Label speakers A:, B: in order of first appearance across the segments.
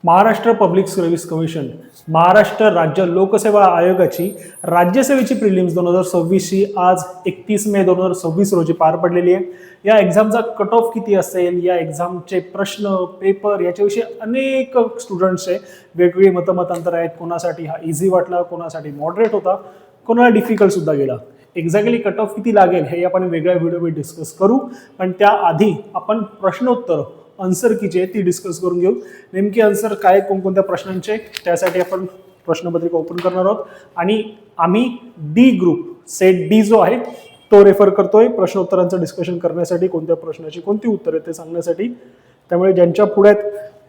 A: Maharashtra public service commission Maharashtra राज्य लोकसेवा आयोगाची राज्यसेवेची प्रिलिम्स 2026 ची आज 31 मे 2026 रोजी पार पडलेली आहे. या एक्झामचा कट ऑफ किती असेल, या एक्झामचे प्रश्न पेपर याच्याविषयी अनेक स्टुडंट्सचे वेगवेगळी मतमतांतर आहेत. कोणासाठी हा इझी वाटला, कोणासाठी मॉडरेट होता, कोणाला डिफिकल्ट सुद्धा गेला. एक्झॅक्टली कट ऑफ किती लागेल हे आपण वेगळ्या व्हिडिओमध्ये डिस्कस करू, पण त्याआधी आपण प्रश्नोत्तर आन्सर कीचे ती डिस्कस करून घेऊ. नेमके आन्सर काय, कोणकोणत्या प्रश्नांचे, त्यासाठी आपण प्रश्नपत्रिका ओपन करणार आहोत आणि आम्ही डी ग्रुप सेट डी जो आहे तो रेफर करतोय प्रश्नोत्तरांचं डिस्कशन करण्यासाठी, कोणत्या प्रश्नाची कोणती उत्तर आहे ते सांगण्यासाठी. त्यामुळे ज्यांच्या पुढे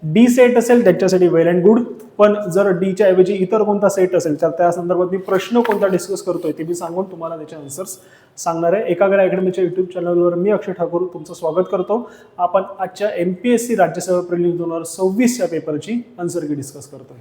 A: डी सेट असेल त्यांच्यासाठी वेल अँड गुड, पण जर डीच्या ऐवजी इतर कोणता सेट असेल तर त्या संदर्भात मी प्रश्न कोणता डिस्कस करतोय ते मी सांगून तुम्हाला त्याचे आन्सर्स सांगणार आहे. एकाग्र अकॅडमीच्या युट्यूब चॅनलवर मी अक्षय ठाकूर तुमचं स्वागत करतो. आपण आजच्या MPSC राज्यसेवा प्रिलिम्स 2026 या पेपरची आन्सर की डिस्कस करतोय.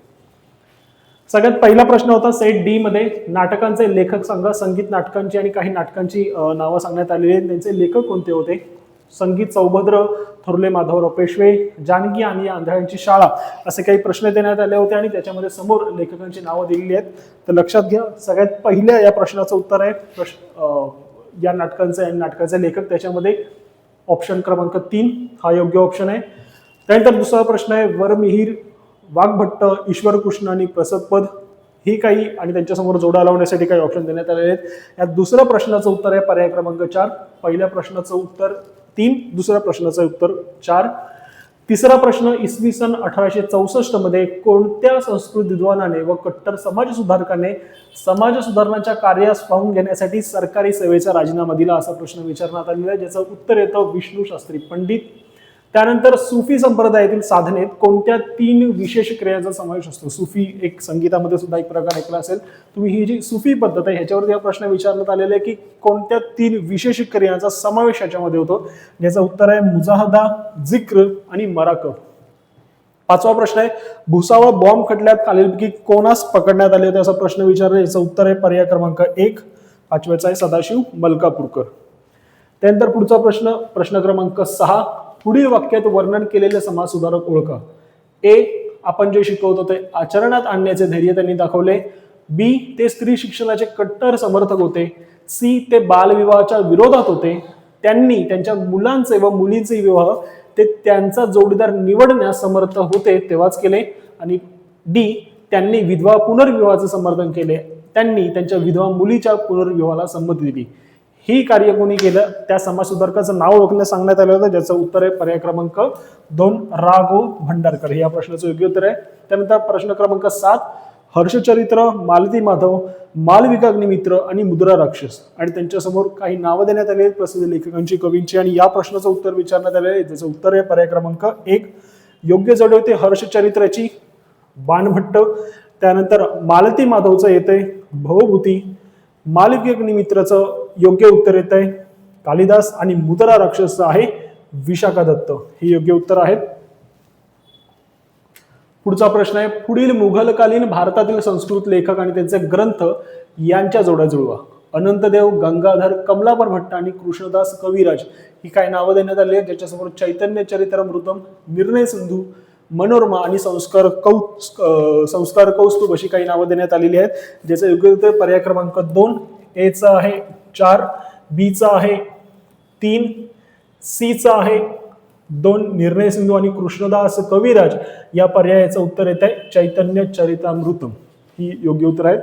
A: सगळ्यात पहिला प्रश्न होता सेट डी मध्ये, नाटकांचे लेखक सांगा. संगीत नाटकांची आणि काही नाटकांची नावं सांगण्यात आलेली आहेत. त्यांचे लेखक कोणते होते? संगीत सौभद्र, थोरले माधवराव पेशवे, जानकी आणि आंधळ्यांची शाळा, असे काही प्रश्न देण्यात आले होते आणि त्याच्यामध्ये समोर लेखकांची नावं दिलेली आहेत. तर लक्षात घ्या, सगळ्यात पहिल्या या प्रश्नाचं उत्तर आहे या नाटकाचे लेखक, त्याच्यामध्ये ऑप्शन क्रमांक 3 हा योग्य ऑप्शन आहे. त्यानंतर दुसरा प्रश्न आहे वरमिहीर, वाघभट्ट, ईश्वर कृष्ण आणि प्रसादपद ही काही आणि त्यांच्यासमोर जोडा लावण्यासाठी काही ऑप्शन देण्यात आलेले आहेत. या दुसऱ्या प्रश्नाचं उत्तर आहे पर्याय क्रमांक 4. पहिल्या प्रश्नाचं उत्तर 3, दुसऱ्या प्रश्नाचं उत्तर 4. तिसरा प्रश्न इसवी सन 1864 मध्ये कोणत्या संस्कृत विद्वानाने व कट्टर समाज सुधारकाने समाज सुधारणाच्या कार्यास पाहून घेण्यासाठी सरकारी सेवेचा राजीनामा दिला, असा प्रश्न विचारण्यात आलेला आहे, ज्याचं उत्तर येतं विष्णू शास्त्री पंडित. त्यानंतर सुफी संप्रदायातील साधनेत कोणत्या 3 विशेष क्रियांचा समावेश असतो? सुफी एक संगीतामध्ये सुद्धा एक प्रकार ऐकला असेल तुम्ही. ही जी सुफी पद्धत आहे ह्याच्यावरती हा प्रश्न विचारण्यात आलेला आहे की कोणत्या 3 विशेष क्रियांचा समावेश याच्यामध्ये होतो, ज्याचं उत्तर आहे मुजाहदा, जिक्र आणि मराकब. पाचवा प्रश्न आहे भुसावळ बॉम्ब खटल्यात खालीलपैकी कोणास पकडण्यात आले होते, असा प्रश्न विचारला. याचं उत्तर आहे पर्याय क्रमांक 1. पाचव्याचा आहे सदाशिव मलकापूरकर. त्यानंतर पुढचा प्रश्न क्रमांक 6. पुढील वाक्यात वर्णन केलेले समाज सुधारक ओळखा. ए, आपण जे शिकवतो ते आचरणात आणण्याचे धैर्य त्यांनी दाखवले. बी, ते स्त्री शिक्षणाचे कट्टर समर्थक होते. सी, ते बालविवाहाच्या विरोधात होते. त्यांनी त्यांच्या मुलांचे व मुलींचे विवाह ते त्यांचा जोडीदार निवडण्यास समर्थ होते तेव्हाच केले. आणि डी, त्यांनी विधवा पुनर्विवाहाचे समर्थन केले. त्यांनी त्यांच्या विधवा मुलीच्या पुनर्विवाहाला संमती दिली. ही कार्य कोणी केलं त्या समाज सुधारकाचं नाव ओळखण्यास सांगण्यात आलं होतं, ज्याचं उत्तर आहे पर्याय क्रमांक 2 राघव भंडारकर. हे या प्रश्नाचं योग्य उत्तर आहे. त्यानंतर प्रश्न क्रमांक 7. हर्षचरित्र, मालती माधव, मालविकाग्निमित्र आणि मुद्रा राक्षस, आणि त्यांच्यासमोर काही नावं देण्यात आली आहेत प्रसिद्ध लेखकांची, कवींची, आणि या प्रश्नाचं उत्तर विचारण्यात आले आहे, ज्याचं उत्तर आहे पर्याय क्रमांक 1. योग्य जोडी होते हर्षचरित्राची बाणभट्ट. त्यानंतर मालती माधवचं येतंय भवभूती. मालविकाग्निमित्रचं योग्य उत्तर येत आहे कालिदास, आणि मुद्रा राक्षस आहे विशाखा दत्त. ही योग्य उत्तर आहेत. पुढचा प्रश्न आहे पुढील मुघलकालीन भारतातील संस्कृत लेखक आणि त्यांचे ग्रंथ यांच्या जोड्या जुळवा. अनंतदेव, गंगाधर, कमलापर भट्ट आणि कृष्णदास कविराज ही काही नावं देण्यात आली आहेत, ज्याच्यासमोर चैतन्य चरित्रामृतम, निर्णय सिंधू, मनोरमा आणि संस्कार कौस्तुभ अशी काही नावं देण्यात आलेली आहेत, ज्याचं योग्य उत्तर पर्याय क्रमांक 2. ए चा आहे 4, बी चा आहे 3, सी चा आहे 2 निर्णय सिंधू आणि कृष्णदास कविराज या पर्यायाचं उत्तर येत आहे चैतन्य चरितामृतम. ही योग्य उत्तर आहेत.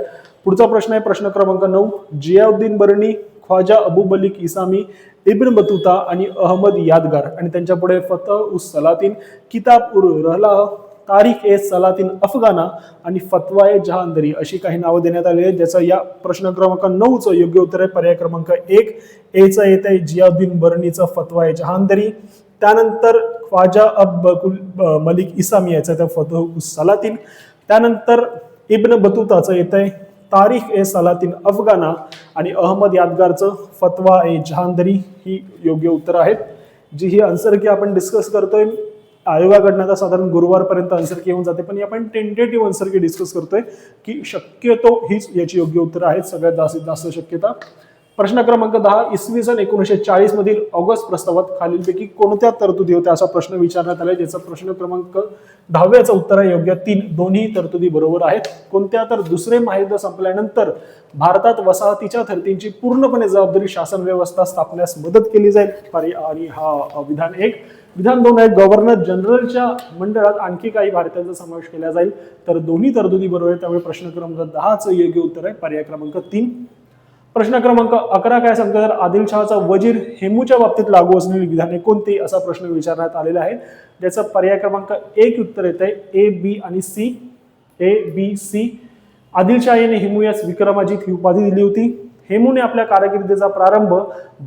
A: पुढचा प्रश्न आहे प्रश्न क्रमांक 9. जियाउद्दीन बर्नी, ख्वाजा अबू मलिक इसामी, इब्न बतुता आणि अहमद यादगार, आणि त्यांच्या पुढे फतह उस सलातीन, किताब उर रहला, तारीख ए सलातीन अफगाना आणि फतवा ए जहांदरी अशी काही नावं देण्यात आली आहेत, ज्याचं या प्रश्न क्रमांक 9चं योग्य उत्तर आहे पर्याय क्रमांक 1. ए चं येत आहे जियाउद्दीन बर्नीचं फतवा ए जहांदरी. त्यानंतर ख्वाजा मलिक इसामी याचं येतं फतह उस सलातीन. त्यानंतर इब्न बतुताचं येत आहे तारीख ए सलातीन अफगाना आणि अहमद यादगारचं फतवा ए जहांदरी. ही योग्य उत्तर आहेत. जी ही आन्सर की आपण डिस्कस करतोय आयोगाकडनं आता साधारण गुरुवारपर्यंत आन्सर की येऊन जाते, पण आपण टेंटेटिव्ह आन्सर की डिस्कस करतोय की शक्यतो हीच याची योग्य उत्तर आहेत, सगळ्यात जास्तीत जास्त शक्यता प्रश्न क्रमांक 10, इसवी सन 1940 मधील ऑगस्ट प्रस्तावात खालीलपैकी कोणत्या तरतुदी होत्या असा प्रश्न विचारण्यात आलाय, ज्याचा प्रश्न क्रमांक 10व्याचं उत्तर आहे योग्य 3. दोन्ही तरतुदी बरोबर आहेत. कोणत्या? तर दुसरे महायुद्ध संपल्यानंतर भारतात वसाहतीच्या धर्तींची पूर्णपणे जबाबदारी शासन व्यवस्था स्थापण्यास मदत केली जाईल. आणि हा विधान 1. विधान 2 आहे गव्हर्नर जनरलच्या मंडळात आणखी काही भारतीयांचा समावेश केला जाईल. तर दोन्ही तरतुदी बरोबर आहे, त्यामुळे प्रश्न क्रमांक 10चं योग्य उत्तर आहे पर्याय क्रमांक 3. प्रश्न क्रमांक 11 काय सांगतो, तर आदिलशहाचा वजीर हेमूच्या बाबतीत लागू असलेली विधाने कोणती असा प्रश्न विचारण्यात आलेला आहे, ज्याचं पर्याय क्रमांक 1 उत्तर येत आहे ए, बी आणि सी. ए, बी, सी. आदिलशाह याने हेमू यास विक्रमाजित ही उपाधी दिली होती. हेमूने आपल्या कारकिर्दीचा प्रारंभ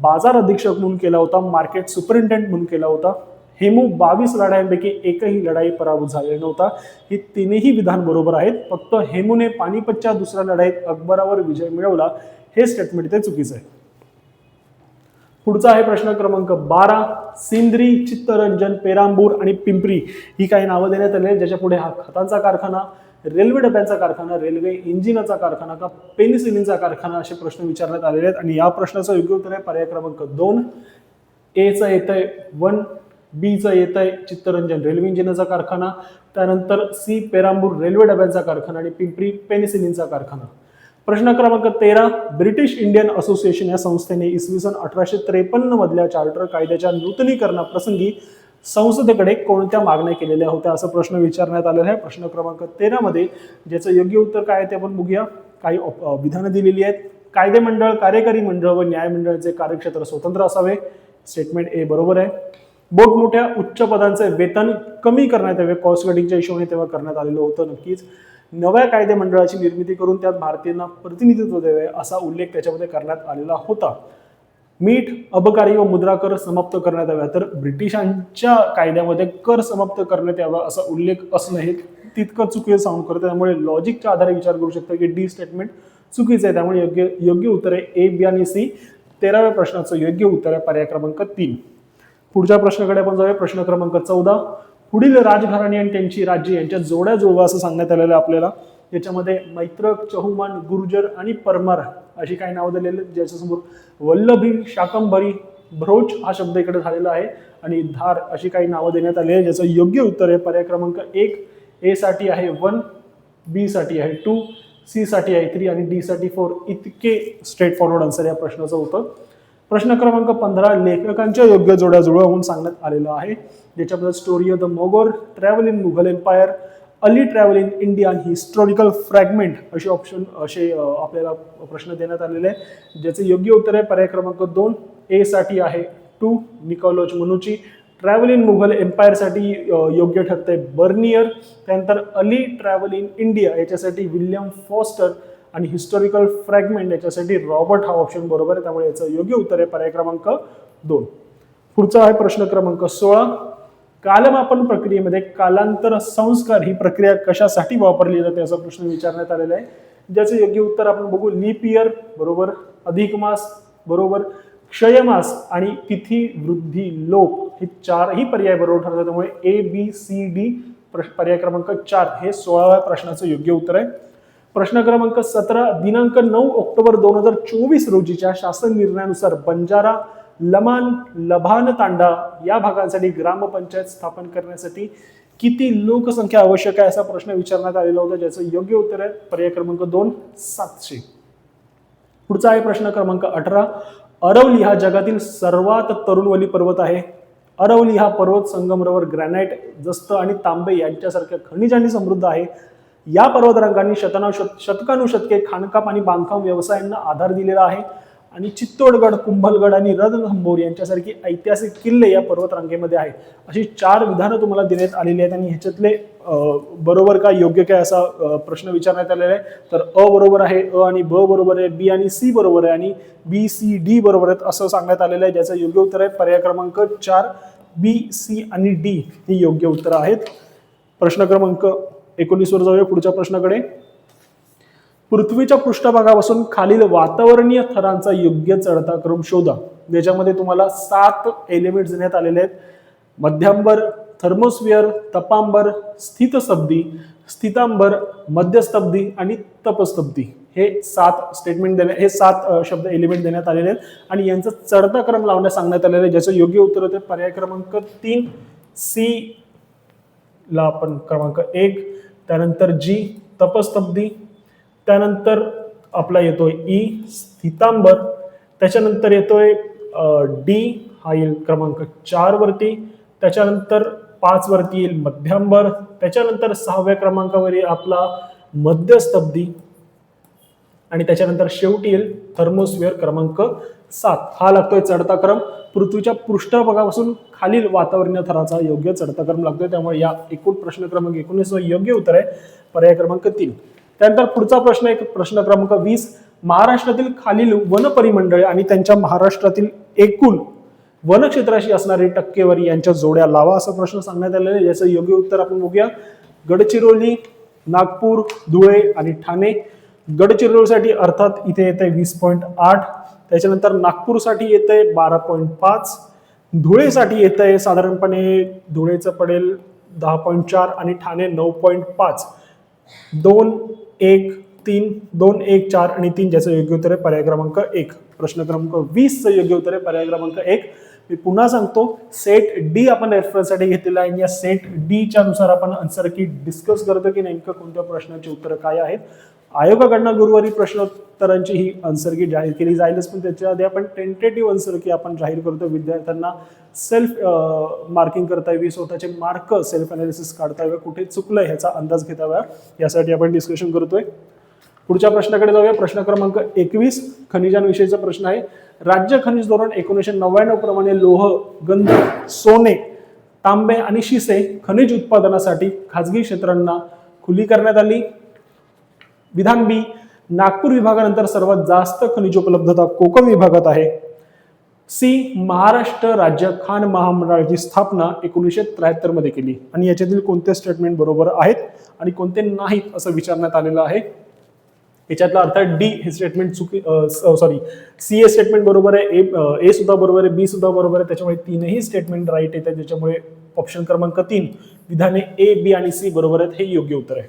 A: बाजार अधीक्षक म्हणून केला होता, मार्केट सुपरिंटेंडेंट म्हणून केला होता. हेमू 22 लढायांपैकी एकही लढाई पराभूत झालेला नव्हता. ही तीनही विधान बरोबर आहेत. फक्त हेमूने पानिपतच्या दुसऱ्या लढाईत अकबरावर विजय मिळवला हे स्टेटमेंट इथे चुकीचं आहे. पुढचा आहे प्रश्न क्रमांक 12. सिंद्री, चित्तरंजन, पेरांबूर आणि पिंपरी ही काही नावं देण्यात आली आहेत, ज्याच्या पुढे हा खतांचा कारखाना, रेल्वे डब्यांचा कारखाना, रेल्वे इंजिनाचा कारखाना का पेनिसिलिनचा कारखाना असे प्रश्न विचारण्यात आलेले आहेत. आणि या प्रश्नाचं योग्य उत्तर आहे पर्याय क्रमांक 2. एचं येत आहे 1. बीचं येत आहे चित्तरंजन रेल्वे इंजिनाचा कारखाना, त्यानंतर सी पेरांबूर रेल्वे डब्यांचा कारखाना आणि पिंपरी पेनिसिलिनचा कारखाना. प्रश्न क्रमांक 13. ब्रिटिश इंडियन असोसिएशन या संस्थेने इसवी सन 1853 मधल्या चार्टर कायद्याच्या नूतनीकरणाप्रसंगी संसदेकडे कोणत्या मागण्या केलेल्या होत्या असा प्रश्न विचारण्यात आलेला आहे प्रश्न क्रमांक 13 मध्ये, ज्याचं योग्य उत्तर काय आहे ते आपण बघूया. काही विधानं दिलेली आहेत. कायदे मंडळ, कार्यकारी मंडळ व न्याय मंडळाचे कार्यक्षेत्र स्वतंत्र असावे. स्टेटमेंट ए बरोबर आहे. मोठमोठ्या उच्च पदांचे वेतन कमी करण्यात यावे, कॉस्ट कटिंगच्या हिशोबाने तेव्हा करण्यात आलेलं होतं नक्कीच. नव्या कायदे मंडळाची निर्मिती करून त्यात भारतीयांना प्रतिनिधित्व द्यावे असा उल्लेख त्याच्यामध्ये करण्यात आलेला होता. मीठ, अबकारी व मुद्रा कर समाप्त करण्यात याव्या, तर ब्रिटिशांच्या कायद्यामध्ये कर समाप्त करण्यात यावा असा उल्लेख असणं हे तितकं चुकीचं साऊंड करतं. त्यामुळे लॉजिकच्या आधारे विचार करू शकता की डी स्टेटमेंट चुकीचं आहे. त्यामुळे योग्य उत्तर आहे ए, बी आणि सी. 13व्या प्रश्नाचं योग्य उत्तर आहे पर्याय क्रमांक 3. पुढच्या प्रश्नाकडे आपण जाऊया. प्रश्न क्रमांक 14. पुढील राजघराणी आणि त्यांची राज्ये यांच्या जोड्या जुळवा असं सांगण्यात आलेलं आहे आपल्याला. याच्यामध्ये मैत्रक, चहुमान, गुर्जर आणि परमार अशी काही नावं दिलेली आहेत, ज्याच्यासमोर वल्लभी, शाकंभरी, भ्रोच हा शब्द इकडे झालेला आहे आणि धार अशी काही नावं देण्यात आली आहे, ज्याचं योग्य उत्तर आहे पर्याय क्रमांक 1. ए साठी आहे 1, बी साठी आहे 2, सी साठी आहे 3 आणि डी साठी 4. इतके स्ट्रेट फॉरवर्ड आन्सर या प्रश्नाचं होतं. प्रश्न क्रमांक 15. लेखकांच्या योग्य जोड्या जुळवा म्हणून सांगण्यात आलेलं आहे, ज्याच्यामध्ये story of the Mogul, travel in Mughal empire, early travel in India, historical fragment असे आपल्याला प्रश्न देण्यात आलेले आहे, ज्याचे योग्य उत्तर आहे पर्याय क्रमांक 2. ए साठी आहे 2, Nicholas Manucci. Travel in Mughal empire साठी योग्य ठरतंय बर्नियर. त्यानंतर अली ट्रॅव्हल इन इंडिया याच्यासाठी विल्यम फॉस्टर आणि हिस्टॉरिकल फ्रॅगमेंट याच्यासाठी रॉबर्ट हा ऑप्शन बरोबर आहे. त्यामुळे याचं योग्य उत्तर आहे पर्याय क्रमांक 2. पुढचा आहे प्रश्न क्रमांक 16. कालमापन प्रक्रियेमध्ये कालांतर संस्कार ही प्रक्रिया कशासाठी वापरली जाते असा प्रश्न विचारण्यात आलेला आहे, ज्याचं योग्य उत्तर आपण बघू. लीप इयर बरोबर, अधिक मास बरोबर, क्षयमास आणि तिथी वृद्धी लोप हे 4ही पर्याय बरोबर ठरतात. त्यामुळे ए, बी, सी, डी पर्याय क्रमांक 4 हे 16व्या प्रश्नाचं योग्य उत्तर आहे. प्रश्न क्रमांक 17. दिनांक 9 ऑक्टोबर 2024 रोजीच्या शासन निर्णयानुसार बंजारा, लमान, लभान तांडा या भागांसाठी ग्रामपंचायत स्थापन करण्यासाठी किती लोकसंख्या आवश्यक आहे असा प्रश्न विचारण्यात आलेला होता, ज्याचं योग्य उत्तर आहे पर्याय क्रमांक 2, 700. पुढचा आहे प्रश्न क्रमांक 18. अरवली हा जगातील सर्वात तरुणवली पर्वत आहे. अरवली हा पर्वत संगमरवर, ग्रॅनाइट, जस्त आणि तांबे यांच्यासारख्या खनिजांनी समृद्ध आहे. या पर्वतरांगांनी शतकानुशतके खाणकाम आणि बांधकाम व्यवसायांना आधार दिलेला आहे आणि चित्तोडगड, कुंभलगड आणि रणथंबोर यांच्यासारखी ऐतिहासिक किल्ले या पर्वतरांगेमध्ये आहेत. अशी 4 विधानं तुम्हाला देण्यात आलेली आहेत आणि ह्याच्यातले बरोबर काय, योग्य काय असा प्रश्न विचारण्यात आलेला आहे. तर अ बरोबर आहे, अ आणि ब बरोबर आहे, बी आणि सी बरोबर आहे आणि बी, सी, डी बरोबर आहेत असं सांगण्यात आलेलं आहे, ज्याचं योग्य उत्तर आहे पर्याय क्रमांक 4. बी, सी आणि डी ही योग्य उत्तर आहेत. प्रश्न क्रमांक 19 वर जाऊया पुढच्या प्रश्नाकडे. पृथ्वीच्या पृष्ठभागापासून खालील वातावरणीय थरांचा योग्य चढता क्रम शोधा. याच्यामध्ये तुम्हाला 7 एलिमेंट्स देण्यात आलेले आहेत. मध्यांबर, थर्मोस्फिअर, तपांबर, स्थितस्तब्धी, स्थितांबर, मध्यस्तब्धी आणि तपस्तब्धी हे 7 स्टेटमेंट हे 7 शब्द एलिमेंट देण्यात आलेले आहेत आणि यांचा चढता क्रम लावण्यास सांगण्यात आलेलं आहे, ज्याचं योग्य उत्तर होते पर्याय क्रमांक 3 सी ला आपण क्रमांक 1, त्यानंतर जी तपस्तब्धी, त्यानंतर आपला येतोय ई स्थितांबर, त्याच्यानंतर येतोय डी हा येईल क्रमांक 4 वरती, त्याच्यानंतर 5 वरती येईल मध्यांबर, त्याच्यानंतर 6व्या क्रमांकावर येईल आपला मध्यस्तब्धी आणि त्याच्यानंतर शेवटी येईल थर्मोस्फिअर क्रमांक 7 हा लागतोय चढता क्रम. पृथ्वीच्या पृष्ठभागापासून खालील वातावरणीय थराचा योग्य चढता क्रम लागतोय, त्यामुळे या एकूण प्रश्न क्रमांक 19 योग्य उत्तर आहे पर्याय क्रमांक 3. त्यानंतर पुढचा प्रश्न आहे प्रश्न क्रमांक 20. महाराष्ट्रातील खालील वन परिमंडळे आणि त्यांच्या महाराष्ट्रातील एकूण वनक्षेत्राशी असणारी टक्केवारी यांच्या जोड्या लावा असा प्रश्न सांगण्यात आलेला आहे, याचं योग्य उत्तर आपण बघूया. गडचिरोली, नागपूर, धुळे आणि ठाणे. गडचिरोलीसाठी अर्थात इथे येते 20.8, त्याच्यानंतर नागपूरसाठी येते 12.5, धुळेसाठी येते साधारणपणे धुळेचं पडेल 10.4 आणि ठाणे 9.5. 2, 1, 3, 2, 1, 4 आणि 3 ज्याचं योग्य उत्तर आहे पर्याय क्रमांक 1. प्रश्न क्रमांक 20 चं योग्य उत्तर आहे पर्याय क्रमांक 1. मी पुन्हा सांगतो, सेट डी आपण रेफरन्ससाठी घेतलेला आहे आणि या सेट डी च्या नुसार आपण आन्सर की डिस्कस करतो की नेमकं कोणत्या प्रश्नाची उत्तर काय आहेत. आयोगाकडनं गुरुवारी प्रश्नोत्तरांची ही आन्सर की जाहीर केली जाईलच, पण त्याच्या आधी आपण टेंटेटिव्ह आन्सर की आपण जाहीर करतो. विद्यार्थ्यांना सेल्फ मार्किंग करता यावी, स्वतःचे मार्क सेल्फ अनालिसिस काढता यावे, कुठे चुकलंय ह्याचा अंदाज घेता यावा, यासाठी आपण डिस्कशन करतोय. पुढच्या प्रश्नाकडे जाऊया. प्रश्न क्रमांक 21 खनिजांविषयीचा प्रश्न आहे. राज्य खनिज धोरण 1999 प्रमाणे लोह, गंध, सोने, तांबे आणि शिसे खनिज उत्पादनासाठी खाजगी क्षेत्रांना खुली करण्यात आली. विधान बी, नागपूर विभागानंतर सर्वात जास्त खनिज उपलब्धता कोकण विभागात आहे. सी, महाराष्ट्र राज्य खाण महामंडळाची स्थापना 1973 मध्ये केली आणि याच्यातील कोणते स्टेटमेंट बरोबर आहेत आणि कोणते नाहीत असं विचारण्यात आलेलं आहे. याच्यातला अर्थ डी हे स्टेटमेंट सी हे स्टेटमेंट बरोबर आहे, ए सुद्धा बरोबर आहे, बी सुद्धा बरोबर आहे, त्याच्यामुळे तीनही स्टेटमेंट राईट येतात. त्याच्यामुळे ऑप्शन क्रमांक 3 विधाने ए, बी आणि सी बरोबर आहेत, हे योग्य उत्तर आहे.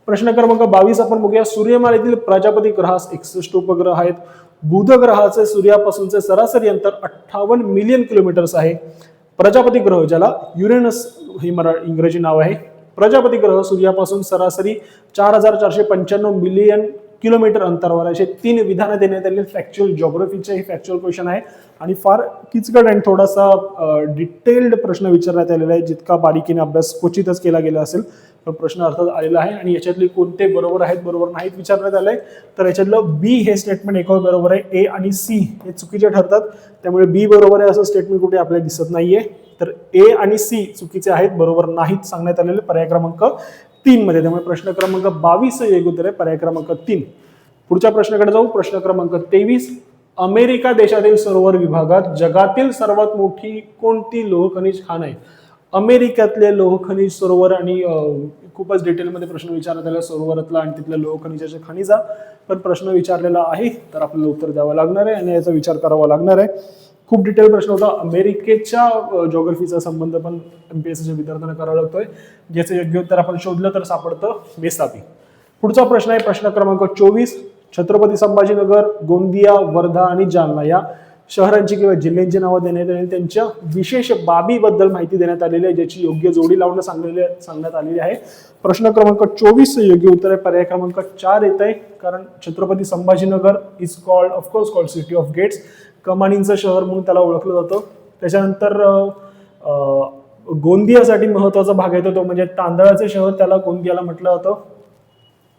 A: प्रश्न क्रमांक 22 आपण बघूया. सूर्यमालेतील प्रजापती ग्रहास 61 उपग्रह आहेत. बुध ग्रहाचे सूर्यापासूनचे सरासरी अंतर 58 मिलियन किलोमीटर्स आहे. प्रजापती ग्रह ज्याला युरेनस ही इंग्रजी नाव आहे, प्रजापती ग्रह सूर्यापासून सरासरी 4495 मिलियन किलोमीटर अंतरावर असे 3 विधानं देण्यात आलेली. फॅक्च्युअल ज्योग्राफीचे हे फॅक्च्युअल क्वेश्चन आहे आणि फार किचकट आणि थोडासा डिटेल्ड प्रश्न विचारण्यात आलेला आहे. जितका बारीकीने अभ्यास क्वचितच केला गेला असेल पण प्रश्न अर्थात आलेला आहे आणि याच्यातले कोणते बरोबर आहेत बरोबर नाहीत विचारण्यात आलंय. तर याच्यातलं बी हे स्टेटमेंट एक बरोबर आहे, ए आणि सी हे चुकीचे ठरतात, त्यामुळे बी बरोबर आहे असं स्टेटमेंट कुठे आपल्याला दिसत नाहीये. तर ए आणि सी चुकीचे आहेत, बरोबर नाहीत सांगण्यात आलेले पर्याय क्रमांक 3 मध्ये. त्यामुळे प्रश्न क्रमांक 22 योग्य उत्तर आहे पर्याय क्रमांक 3. पुढच्या प्रश्नाकडे जाऊ. प्रश्न क्रमांक 23. अमेरिका देशातील सरोवर विभागात जगातील सर्वात मोठी कोणती लोह खनिज खाण आहे? अमेरिकेतले लोह खनिज सरोवर आणि खूपच डिटेलमध्ये प्रश्न विचारण्यात आला सरोवरातला आणि तिथल्या लोह खनिजाच्या खाणीचा पण प्रश्न विचारलेला आहे, तर आपल्याला उत्तर द्यावं लागणार आहे आणि याचा विचार करावा लागणार आहे. खूप डिटेल प्रश्न होता. अमेरिकेच्या ज्योग्राफीचा संबंध पण एमपीएससीच्या विद्यार्थ्यांना करावा लागतोय, ज्याचं योग्य उत्तर आपण शोधलं तर सापडतं मेसापी. पुढचा प्रश्न आहे प्रश्न क्रमांक 24. छत्रपती संभाजीनगर, गोंदिया, वर्धा आणि जालना या शहरांची किंवा जिल्ह्यांची नावं देण्यात आली, त्यांच्या विशेष बाबीबद्दल माहिती देण्यात आलेली आहे, ज्याची योग्य जोडी लावणं सांगण्यात आलेली आहे. प्रश्न क्रमांक 24 योग्य उत्तर आहे पर्याय क्रमांक 4 येत आहे, कारण Chhatrapati Sambhajinagar is called of course called city of gates, कमानींचं शहर म्हणून त्याला ओळखलं जातं. त्याच्यानंतर गोंदियासाठी महत्वाचा भाग येतो तो म्हणजे तांदळाचे शहर, त्याला गोंदियाला म्हटलं जातं.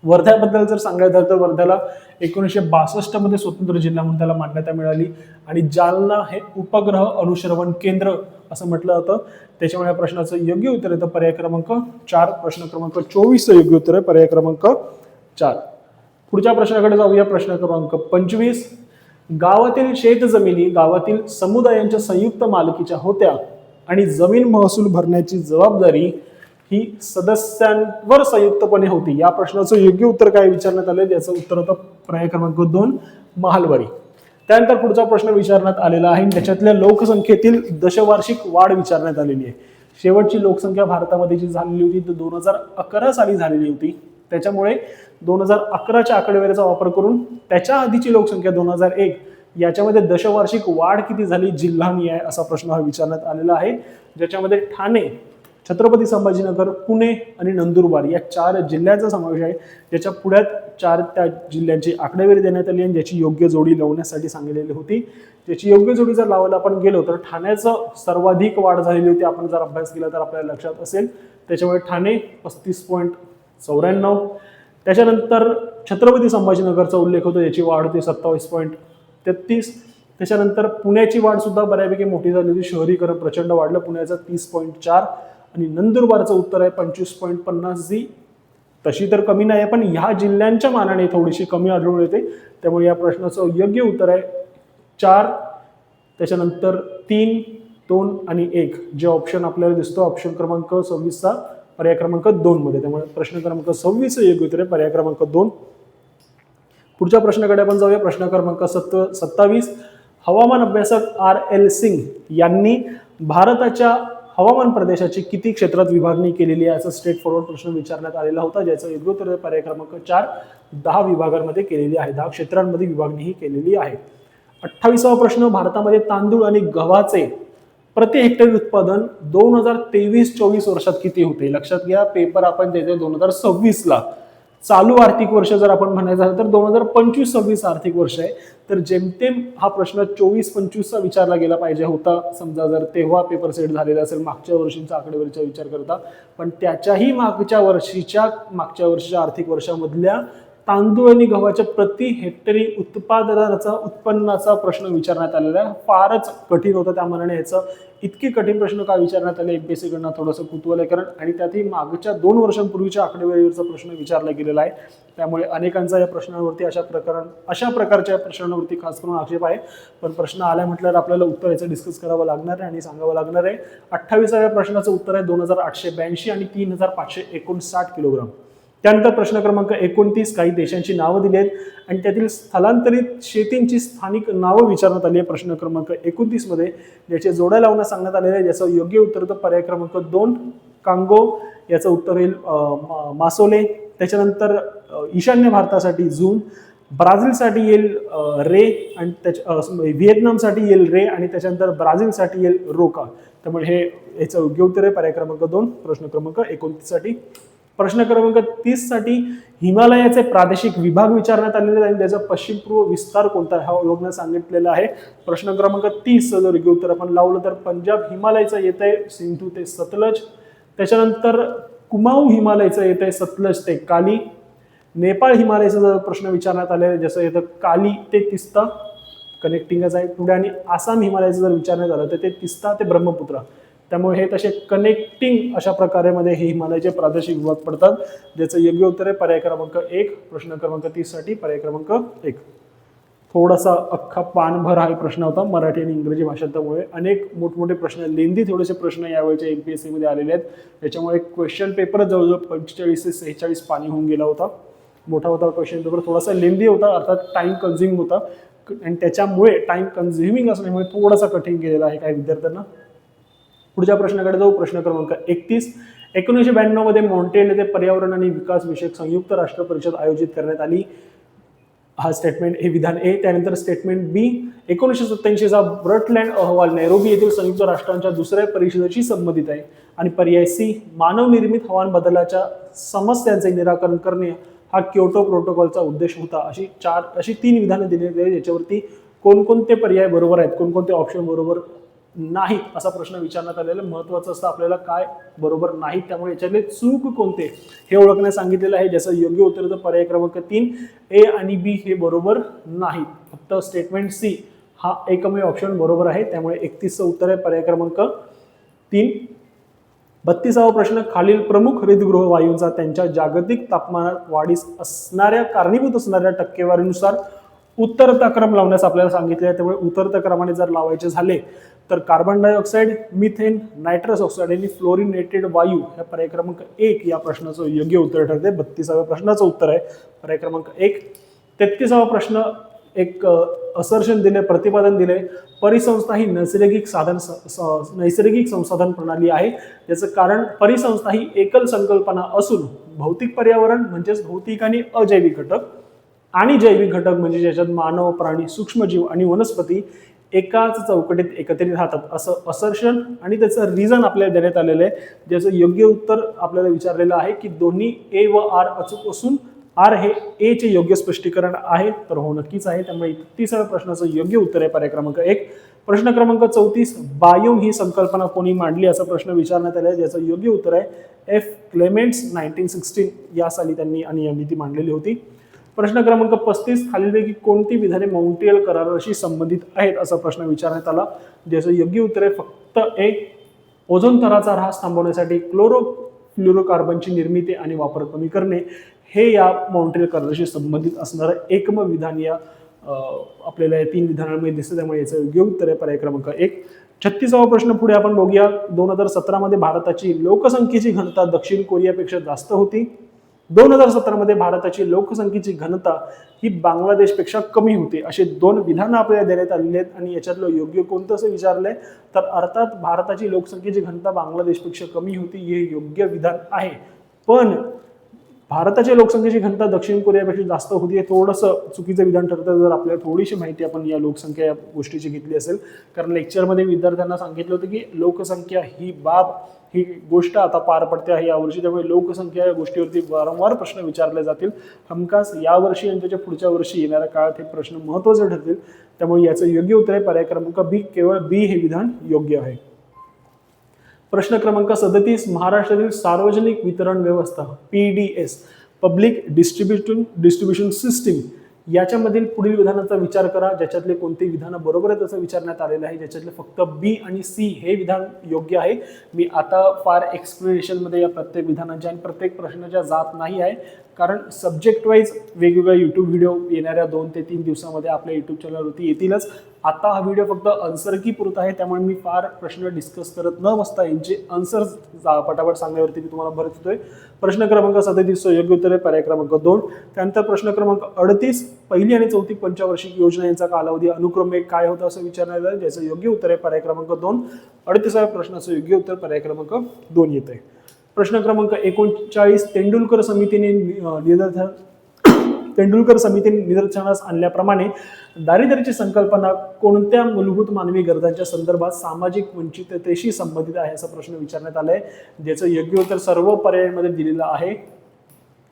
A: वर्ध्याबद्दल जर सांगायचं झालं तर वर्ध्याला 1962 मध्ये स्वतंत्र जिल्हा म्हणून त्याला मान्यता मिळाली आणि जालना हे उपग्रह अनुश्रवण केंद्र असं म्हटलं जातं. त्याच्यामुळे या प्रश्नाचं योग्य उत्तर येतं पर्याय क्रमांक 4. प्रश्न क्रमांक 24 योग्य उत्तर आहे पर्याय क्रमांक 4. पुढच्या प्रश्नाकडे जाऊया. प्रश्न क्रमांक 25. गावातील शेत जमिनी गावातील समुदायांच्या संयुक्त मालकीच्या होत्या आणि जमीन महसूल भरण्याची जबाबदारी ही सदस्यांवर संयुक्तपणे होती. या प्रश्नाचं योग्य उत्तर काय विचारण्यात आले? याचं उत्तर होतं पर्याय क्रमांक 2 महालवारी. त्यानंतर पुढचा प्रश्न विचारण्यात आलेला आहे, त्याच्यातल्या लोकसंख्येतील दशवार्षिक वाढ विचारण्यात आलेली आहे. शेवटची लोकसंख्या भारतामध्ये जी झालेली होती ती 2011 साली झालेली होती. त्याच्यामुळे 2011च्या आकडेवारीचा वापर करून त्याच्या आधीची लोकसंख्या 2001 याच्यामध्ये दशवार्षिक वाढ किती झाली जिल्हानिहाय असा प्रश्न हा विचारण्यात आलेला आहे, ज्याच्यामध्ये ठाणे, छत्रपती संभाजीनगर, पुणे आणि नंदुरबार या 4 जिल्ह्यांचा समावेश आहे. ज्याच्या पुढ्यात 4 त्या जिल्ह्यांची आकडेवारी देण्यात आली आणि ज्याची योग्य जोडी लावण्यासाठी सांगितलेली होती. ज्याची योग्य जोडी जर लावायला आपण गेलो तर ठाण्याचं सर्वाधिक वाढ झालेली होती. आपण जर अभ्यास केला तर आपल्याला लक्षात असेल. त्याच्यामुळे ठाणे 35.94. त्याच्यानंतर छत्रपती संभाजीनगरचा उल्लेख होतो, याची वाढ होती 27.33. त्याच्यानंतर पुण्याची वाढ सुद्धा बऱ्यापैकी मोठी झाली होती. शहरीकरण प्रचंड वाढलं, पुण्याचं 30.4 आणि नंदुरबारचं उत्तर आहे 25.50. जी तशी तर कमी नाही आहे, पण ह्या जिल्ह्यांच्या मानाने थोडीशी कमी आढळून येते. त्यामुळे या प्रश्नाचं योग्य उत्तर आहे 4. त्याच्यानंतर 3, 2 आणि 1 जे ऑप्शन आपल्याला दिसतो ऑप्शन क्रमांक 26चा पर्याय क्रमांक 2 मध्ये. त्यामुळे प्रश्न क्रमांक 26 योग्य उत्तर आहे पर्याय क्रमांक 2. पुढच्या प्रश्नाकडे आपण जाऊया. प्रश्न क्रमांक 27. हवामान अभ्यासक RL सिंग यांनी भारताच्या हवामान प्रदेशाची किती क्षेत्रात विभागणी केलेली आहे असं स्ट्रेट फॉरवर्ड प्रश्न विचारण्यात आलेला होता, ज्याचं योग्य उत्तर पर्याय क्रमांक 4 10 विभागांमध्ये केलेली आहे, 10 क्षेत्रांमध्ये विभागणी ही केलेली आहे. 28वा प्रश्न. भारतामध्ये तांदूळ आणि गव्हाचे प्रति हेक्टर उत्पादन 2023-24 वर्षात किती होते? लक्षात घ्या, पेपर आपण देतो 2026ला. चालू आर्थिक वर्ष जर आपण म्हणायचं झालं तर 2025-26 आर्थिक वर्ष आहे. तर जेमतेम हा प्रश्न 24-25चा विचारला गेला पाहिजे होता, समजा जर तेव्हा पेपर सेट झालेला असेल मागच्या वर्षींचा आकडेवारीचा विचार करता. पण त्याच्याही मागच्या वर्षीच्या आर्थिक वर्षामधल्या तांदूळ आणि गव्हाच्या प्रति हेक्टरी उत्पन्नाचा प्रश्न विचारण्यात आलेला आहे. फारच कठीण होतं, त्या मनाने ह्याचं इतकी कठीण प्रश्न का विचारण्यात आले MPSC कडनं थोडंसं कुतूहल आहे, कारण आणि त्यातही मागच्या 2 वर्षांपूर्वीच्या आकडेवारीवरचा प्रश्न विचारला गेलेला आहे. त्यामुळे अनेकांचा या प्रश्नावरती अशा प्रकारच्या प्रश्नांवरती खास करून आक्षेप आहे. पण प्रश्न आला म्हटल्यावर आपल्याला उत्तर याचं डिस्कस करावं लागणार आहे आणि सांगावं लागणार आहे. 28व्या प्रश्नाचं उत्तर आहे 2882 आणि 3559 किलोग्राम. त्यानंतर प्रश्न क्रमांक 29. काही देशांची नावं दिली आहेत आणि त्यातील स्थलांतरित शेतींची स्थानिक नावं विचारण्यात आली आहे प्रश्न क्रमांक 29 मध्ये, ज्याचे जोड्या लावण्यास सांगण्यात आलेले आहे. ज्याचं योग्य उत्तर तर पर्याय क्रमांक 2 कांगो, याचं उत्तर येईल मासोले. त्याच्यानंतर ईशान्य भारतासाठी झूम, ब्राझीलसाठी येईल रे आणि व्हिएतनामसाठी येईल रे आणि त्याच्यानंतर ब्राझीलसाठी येईल रोका. त्यामुळे हे याचं योग्य उत्तर आहे पर्याय क्रमांक 2 प्रश्न क्रमांक 29 साठी. प्रश्न क्रमांक 30 साठी हिमालयाचे प्रादेशिक विभाग विचारण्यात आलेले आहे, त्याचा पश्चिम पूर्व विस्तार कोणता हा ओळखण्यास सांगितलेला आहे. प्रश्न क्रमांक 30 जर योग्य उत्तर आपण लावलं तर पंजाब हिमालयाचं येत आहे सिंधू ते सतलज. त्याच्यानंतर कुमाऊ हिमालयाचं येत आहे सतलज ते काली. नेपाळ हिमालयाचा जर प्रश्न विचारण्यात आलेला आहे, जसं येतं काली ते तिस्ता, कनेक्टिंगच आहे पुढे. आणि आसाम हिमालयाचं जर विचारण्यात आलं तर ते तिस्ता ते ब्रह्मपुत्रा. त्यामुळे हे तसे कनेक्टिंग अशा प्रकारे मध्ये हे हिमालयाचे प्रादेशिक विभाग पडतात, ज्याचं योग्य उत्तर आहे पर्याय क्रमांक 1 प्रश्न क्रमांक 30 साठी पर्याय क्रमांक 1. थोडासा अख्खा पानभर हा प्रश्न होता मराठी आणि इंग्रजी भाषांतमुळे. अनेक मोठमोठे प्रश्न, लेंदी थोडेसे प्रश्न यावेळेच्या MPSC मध्ये आलेले आहेत. त्याच्यामुळे क्वेश्चन पेपर जवळजवळ 45 ते 46 पानी होऊन गेला होता. मोठा होता क्वेश्चन पेपर, थोडासा लेंदी होता, अर्थात टाइम कन्झ्युमिंग होता आणि त्याच्यामुळे टाइम कन्झ्युमिंग असल्यामुळे थोडासा कठीण गेलेला आहे काही विद्यार्थ्यांना. पुढच्या प्रश्नाकडे जाऊ. प्रश्न क्रमांक 31. 1992 मध्ये मॉन्ट्रियल येथे पर्यावरण आणि विकास विषयक संयुक्त राष्ट्र परिषद आयोजित करण्यात आली. हा स्टेटमेंट हे विधान ए. त्यानंतर स्टेटमेंट बी. 1987चा ब्रटलँड अहवाल नैरोबी येथील संयुक्त राष्ट्रांच्या दुसऱ्या परिषदेशी संबंधित आहे. आणि पर्याय सी. मानव निर्मित हवामान बदलाच्या समस्यांचे निराकरण करणे हा क्योटो प्रोटोकॉलचा उद्देश होता. अशी 3 विधानं दिलेली आहेत, याच्यावरती कोणकोणते पर्याय बरोबर आहेत, कोणकोणते ऑप्शन बरोबर नाहीत असा प्रश्न विचारण्यात आलेला. महत्वाचं असतं आपल्याला काय बरोबर नाहीत, त्यामुळे याच्यातले चूक कोणते हे ओळखण्यास सांगितलेलं आहे. ज्याचं योग्य उत्तर तर पर्याय क्रमांक 3 ए आणि बी हे बरोबर नाहीत. फक्त स्टेटमेंट सी हा एकमेव ऑप्शन बरोबर आहे. त्यामुळे 31चं उत्तर आहे पर्याय क्रमांक 3. 32वा प्रश्न. खालील प्रमुख हरितगृह वायूंचा त्यांच्या जागतिक तापमानात वाढीस कारणीभूत असणाऱ्या टक्केवारीनुसार उतरता क्रम लावण्यास आपल्याला सांगितले आहे. त्यामुळे उतरत्या क्रमाने जर लावायचे झाले तर carbon dioxide, methane, nitrous oxide आणि फ्लोरिनेटेड वायू या पर्याय क्रमांक 1 या प्रश्नाचं योग्य उत्तर ठरते. 32व्या प्रश्नाचं उत्तर आहे पर्याय क्रमांक 1. 33वा प्रश्न. एक असर्शन दिले, प्रतिपादन दिले, परिसंस्था ही नैसर्गिक संसाधन प्रणाली आहे. याचं कारण परिसंस्था ही एकल संकल्पना असून भौतिक पर्यावरण म्हणजेच भौतिक आणि अजैविक घटक आणि जैविक घटक म्हणजे ज्याच्यात मानव, प्राणी, सूक्ष्मजीव आणि वनस्पती एकाच चौकटीत एकत्रित राहतात असं असर्शन आणि त्याचं रिझन आपल्याला देण्यात आलेलं आहे. ज्याचं योग्य उत्तर आपल्याला विचारलेलं आहे की दोन्ही ए व आर अचूक असून आर हे ए चे योग्य स्पष्टीकरण आहे. तर हो नक्कीच आहे. त्यामुळे 31व्या प्रश्नाचं योग्य उत्तर आहे पर्याय क्रमांक 1. प्रश्न क्रमांक 34 बायोम ही संकल्पना कोणी मांडली असा प्रश्न विचारण्यात आला आहे. ज्याचं योग्य उत्तर आहे एफ क्लेमेंट्स 1916 या साली त्यांनी आणि यांनी ती मांडलेली होती. प्रश्न क्रमांक 35 खालीलपैकी कोणती विधाने मॉन्ट्रियल कराराशी संबंधित आहेत असा प्रश्न विचारण्यात आला. ज्याचं योग्य उत्तर आहे फक्त ए. ओझोन थराचा ऱ्हास थांबवण्यासाठी क्लोरोफ्लोरोकार्बनची निर्मिती आणि वापर कमी करणे हे या मॉन्ट्रियल कराराशी संबंधित असणारं एकमेव विधान या आपल्याला या 3 विधानांमध्ये दिसतं. त्यामुळे याचं योग्य उत्तर आहे पर्याय क्रमांक 1. 36वा प्रश्न पुढे आपण बघूया. 2017 मध्ये भारताची लोकसंख्येची घनता दक्षिण कोरियापेक्षा जास्त होती. 2017 मध्ये भारताची लोकसंख्येची घनता ही बांगलादेशपेक्षा कमी होती. असे 2 विधानं आपल्याला देण्यात आलेली आहेत आणि याच्यातलं योग्य कोणतं असं विचारलंय तर अर्थात भारताची लोकसंख्येची घनता बांगलादेशपेक्षा कमी होती हे योग्य विधान आहे. पण भारताच्या लोकसंख्येची घनता दक्षिण कोरियापेक्षा जास्त होती हे थोडंसं चुकीचं विधान ठरतं जर आपल्याला थोडीशी माहिती आपण या लोकसंख्या या गोष्टीची घेतली असेल. कारण लेक्चरमध्ये विद्यार्थ्यांना सांगितलं होतं की लोकसंख्या ही बाब ही गोष्ट आता पार पडते आहे यावर्षी. त्यामुळे लोकसंख्या या गोष्टीवरती वारंवार प्रश्न विचारले जातील. हमखास यावर्षी आणि त्याच्या पुढच्या वर्षी येणाऱ्या काळात हे प्रश्न महत्त्वाचे ठरतील. त्यामुळे याचं योग्य उत्तर आहे पर्याय क्रमांक बी. केवळ बी हे विधान योग्य आहे. प्रश्न क्रमांक 37 महाराष्ट्रातील सार्वजनिक वितरण व्यवस्था PDS पब्लिक डिस्ट्रीब्युशन सिस्टीम याच्यामधील पुढील विधानाचा विचार करा. ज्याच्यातले कोणते विधान बरोबर आहेत असं विचारण्यात आलेलं आहे. ज्याच्यातले फक्त बी आणि सी हे विधान योग्य आहे. मी आता फार एक्सप्लेनेशनमध्ये या प्रत्येक विधानाच्या आणि प्रत्येक प्रश्नाच्या जात नाही आहे. कारण सब्जेक्ट वाईज वेगवेगळ्या यूट्यूब व्हिडिओ येणाऱ्या 2 ते 3 दिवसामध्ये आपल्या यूट्यूब चॅनलवरती येतीलच. आता हा व्हिडिओ फक्त आन्सर की पुरत आहे. त्यामुळे मी फार प्रश्न डिस्कस करत न बसता यांचे आन्सर्स पटापट सांगण्यावरती मी तुम्हाला भर देतोय. प्रश्न क्रमांक 37 योग्य उत्तर आहे पर्याय क्रमांक 2. त्यानंतर प्रश्न क्रमांक 38 पहिली आणि चौथी पंचवार्षिक योजना यांचा कालावधी अनुक्रमे काय होता असं विचारण्यात आलं. ज्याचं योग्य उत्तर आहे पर्याय क्रमांक 2. 38व्या प्रश्नाचं योग्य उत्तर पर्याय क्रमांक 2 येत आहे. प्रश्न क्रमांक 39 तेंडुलकर समितीने निदर्शनास आणल्याप्रमाणे दारिद्र्याची संकल्पना कोणत्या मूलभूत मानवी गरजांच्या संदर्भात सामाजिक वंचिततेशी संबंधित आहे असा प्रश्न विचारण्यात आलाय. ज्याचं योग्य उत्तर सर्व पर्यायांमध्ये दिलेलं आहे.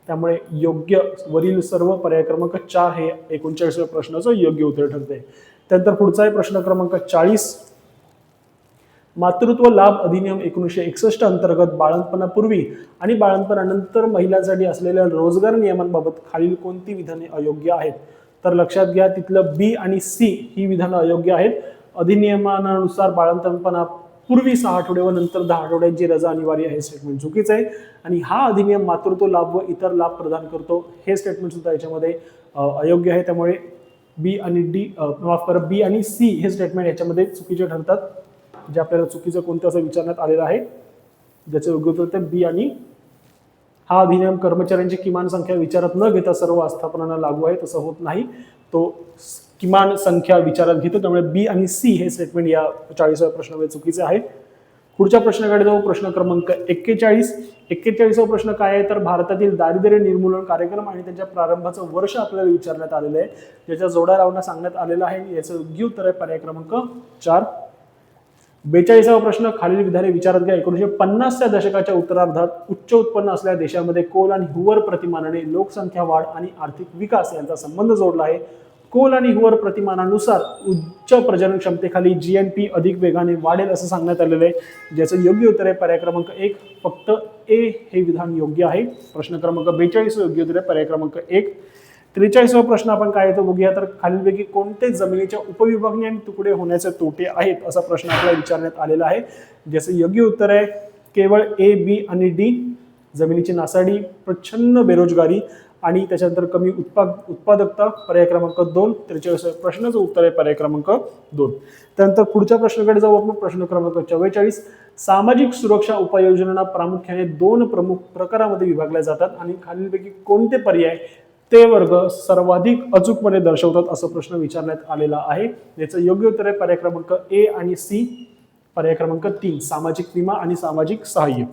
A: त्यामुळे योग्य वरील सर्व पर्याय क्रमांक 4 हे 39व्या प्रश्नाचं योग्य उत्तर ठरते. त्यानंतर पुढचा आहे प्रश्न क्रमांक 40 मातृत्व लाभ अधिनियम 1961 अंतर्गत बाळंतपणापूर्वी आणि बाळंतपणानंतर महिलांसाठी असलेल्या रोजगार नियमांबाबत खालील कोणती विधाने अयोग्य आहेत. तर लक्षात घ्या तिथलं बी आणि सी ही विधानं अयोग्य आहेत. अधिनियमानुसार बाळंतपणापूर्वी 6 आठवडे व नंतर 10 आठवड्यांची रजा अनिवार्य हे स्टेटमेंट चुकीचं आहे. आणि हा अधिनियम मातृत्व लाभ व इतर लाभ प्रदान करतो हे स्टेटमेंट सुद्धा याच्यामध्ये अयोग्य आहे. त्यामुळे बी आणि सी हे स्टेटमेंट याच्यामध्ये चुकीचे ठरतात. जे आपल्याला चुकीचं कोणतं असं विचारण्यात आलेलं आहे. ज्याचं योग्य उत्तर बी आणि हा अधिनियम कर्मचाऱ्यांची किमान संख्या विचारात न घेता सर्व आस्थापनांना लागू आहे तसं होत नाही. तो किमान संख्या विचारात घेतो. त्यामुळे बी आणि सी हे स्टेटमेंट या 40व्या प्रश्नामध्ये चुकीचे आहे. पुढच्या प्रश्नाकडे जाऊ. प्रश्न क्रमांक 41. 41वा प्रश्न काय आहे तर भारतातील दारिद्र्य निर्मूलन कार्यक्रम आणि त्याच्या प्रारंभाचं वर्ष आपल्याला विचारण्यात आलेलं आहे. ज्याच्या जोड्या लावणं सांगण्यात आलेलं आहे. याचं योग्य उत्तर आहे पर्याय क्रमांक 4. 42वा प्रश्न खालील विधाने विचारात घ्या. 1950च्या दशकाच्या उत्तरार्धात उच्च उत्पन्न असलेल्या देशांमध्ये कोल आणि हुवर प्रतिमानाने लोकसंख्या वाढ आणि आर्थिक विकास यांचा संबंध जोडला आहे. कोल आणि हुवर प्रतिमानानुसार उच्च प्रजनन क्षमतेखाली GNP अधिक वेगाने वाढेल असं सांगण्यात आलेलं आहे. ज्याचं योग्य उत्तर आहे पर्याय क्रमांक 1. फक्त ए हे विधान योग्य आहे. प्रश्न क्रमांक 42 योग्य उत्तर आहे पर्याय क्रमांक 1. 43वा प्रश्न आपण काय येतो बघूया. तर खालीलपैकी कोणते जमिनीच्या उपविभागणी आणि तुकडे होण्याचे तोटे आहेत असा प्रश्न आपल्याला विचारण्यात आलेला आहे. ज्याचं योग्य उत्तर आहे केवळ ए, बी आणि डी. जमिनीची नासाडी, प्रचंड बेरोजगारी आणि त्याच्यानंतर कमी उत्पादकता पर्याय क्रमांक 2. 43व्या प्रश्नाचं उत्तर आहे पर्याय क्रमांक 2. त्यानंतर पुढच्या प्रश्नाकडे जाऊ आपण. प्रश्न क्रमांक 44 सामाजिक सुरक्षा उपाययोजना प्रामुख्याने 2 प्रमुख प्रकारामध्ये विभागल्या जातात आणि खालीलपैकी कोणते पर्याय ते वर्ग सर्वाधिक अचूकपणे दर्शवतात असं प्रश्न विचारण्यात आलेला आहे. याचं योग्य उत्तर आहे पर्याय क्रमांक ए आणि सी. पर्याय क्रमांक 3 सामाजिक विमा आणि सामाजिक सहाय्य.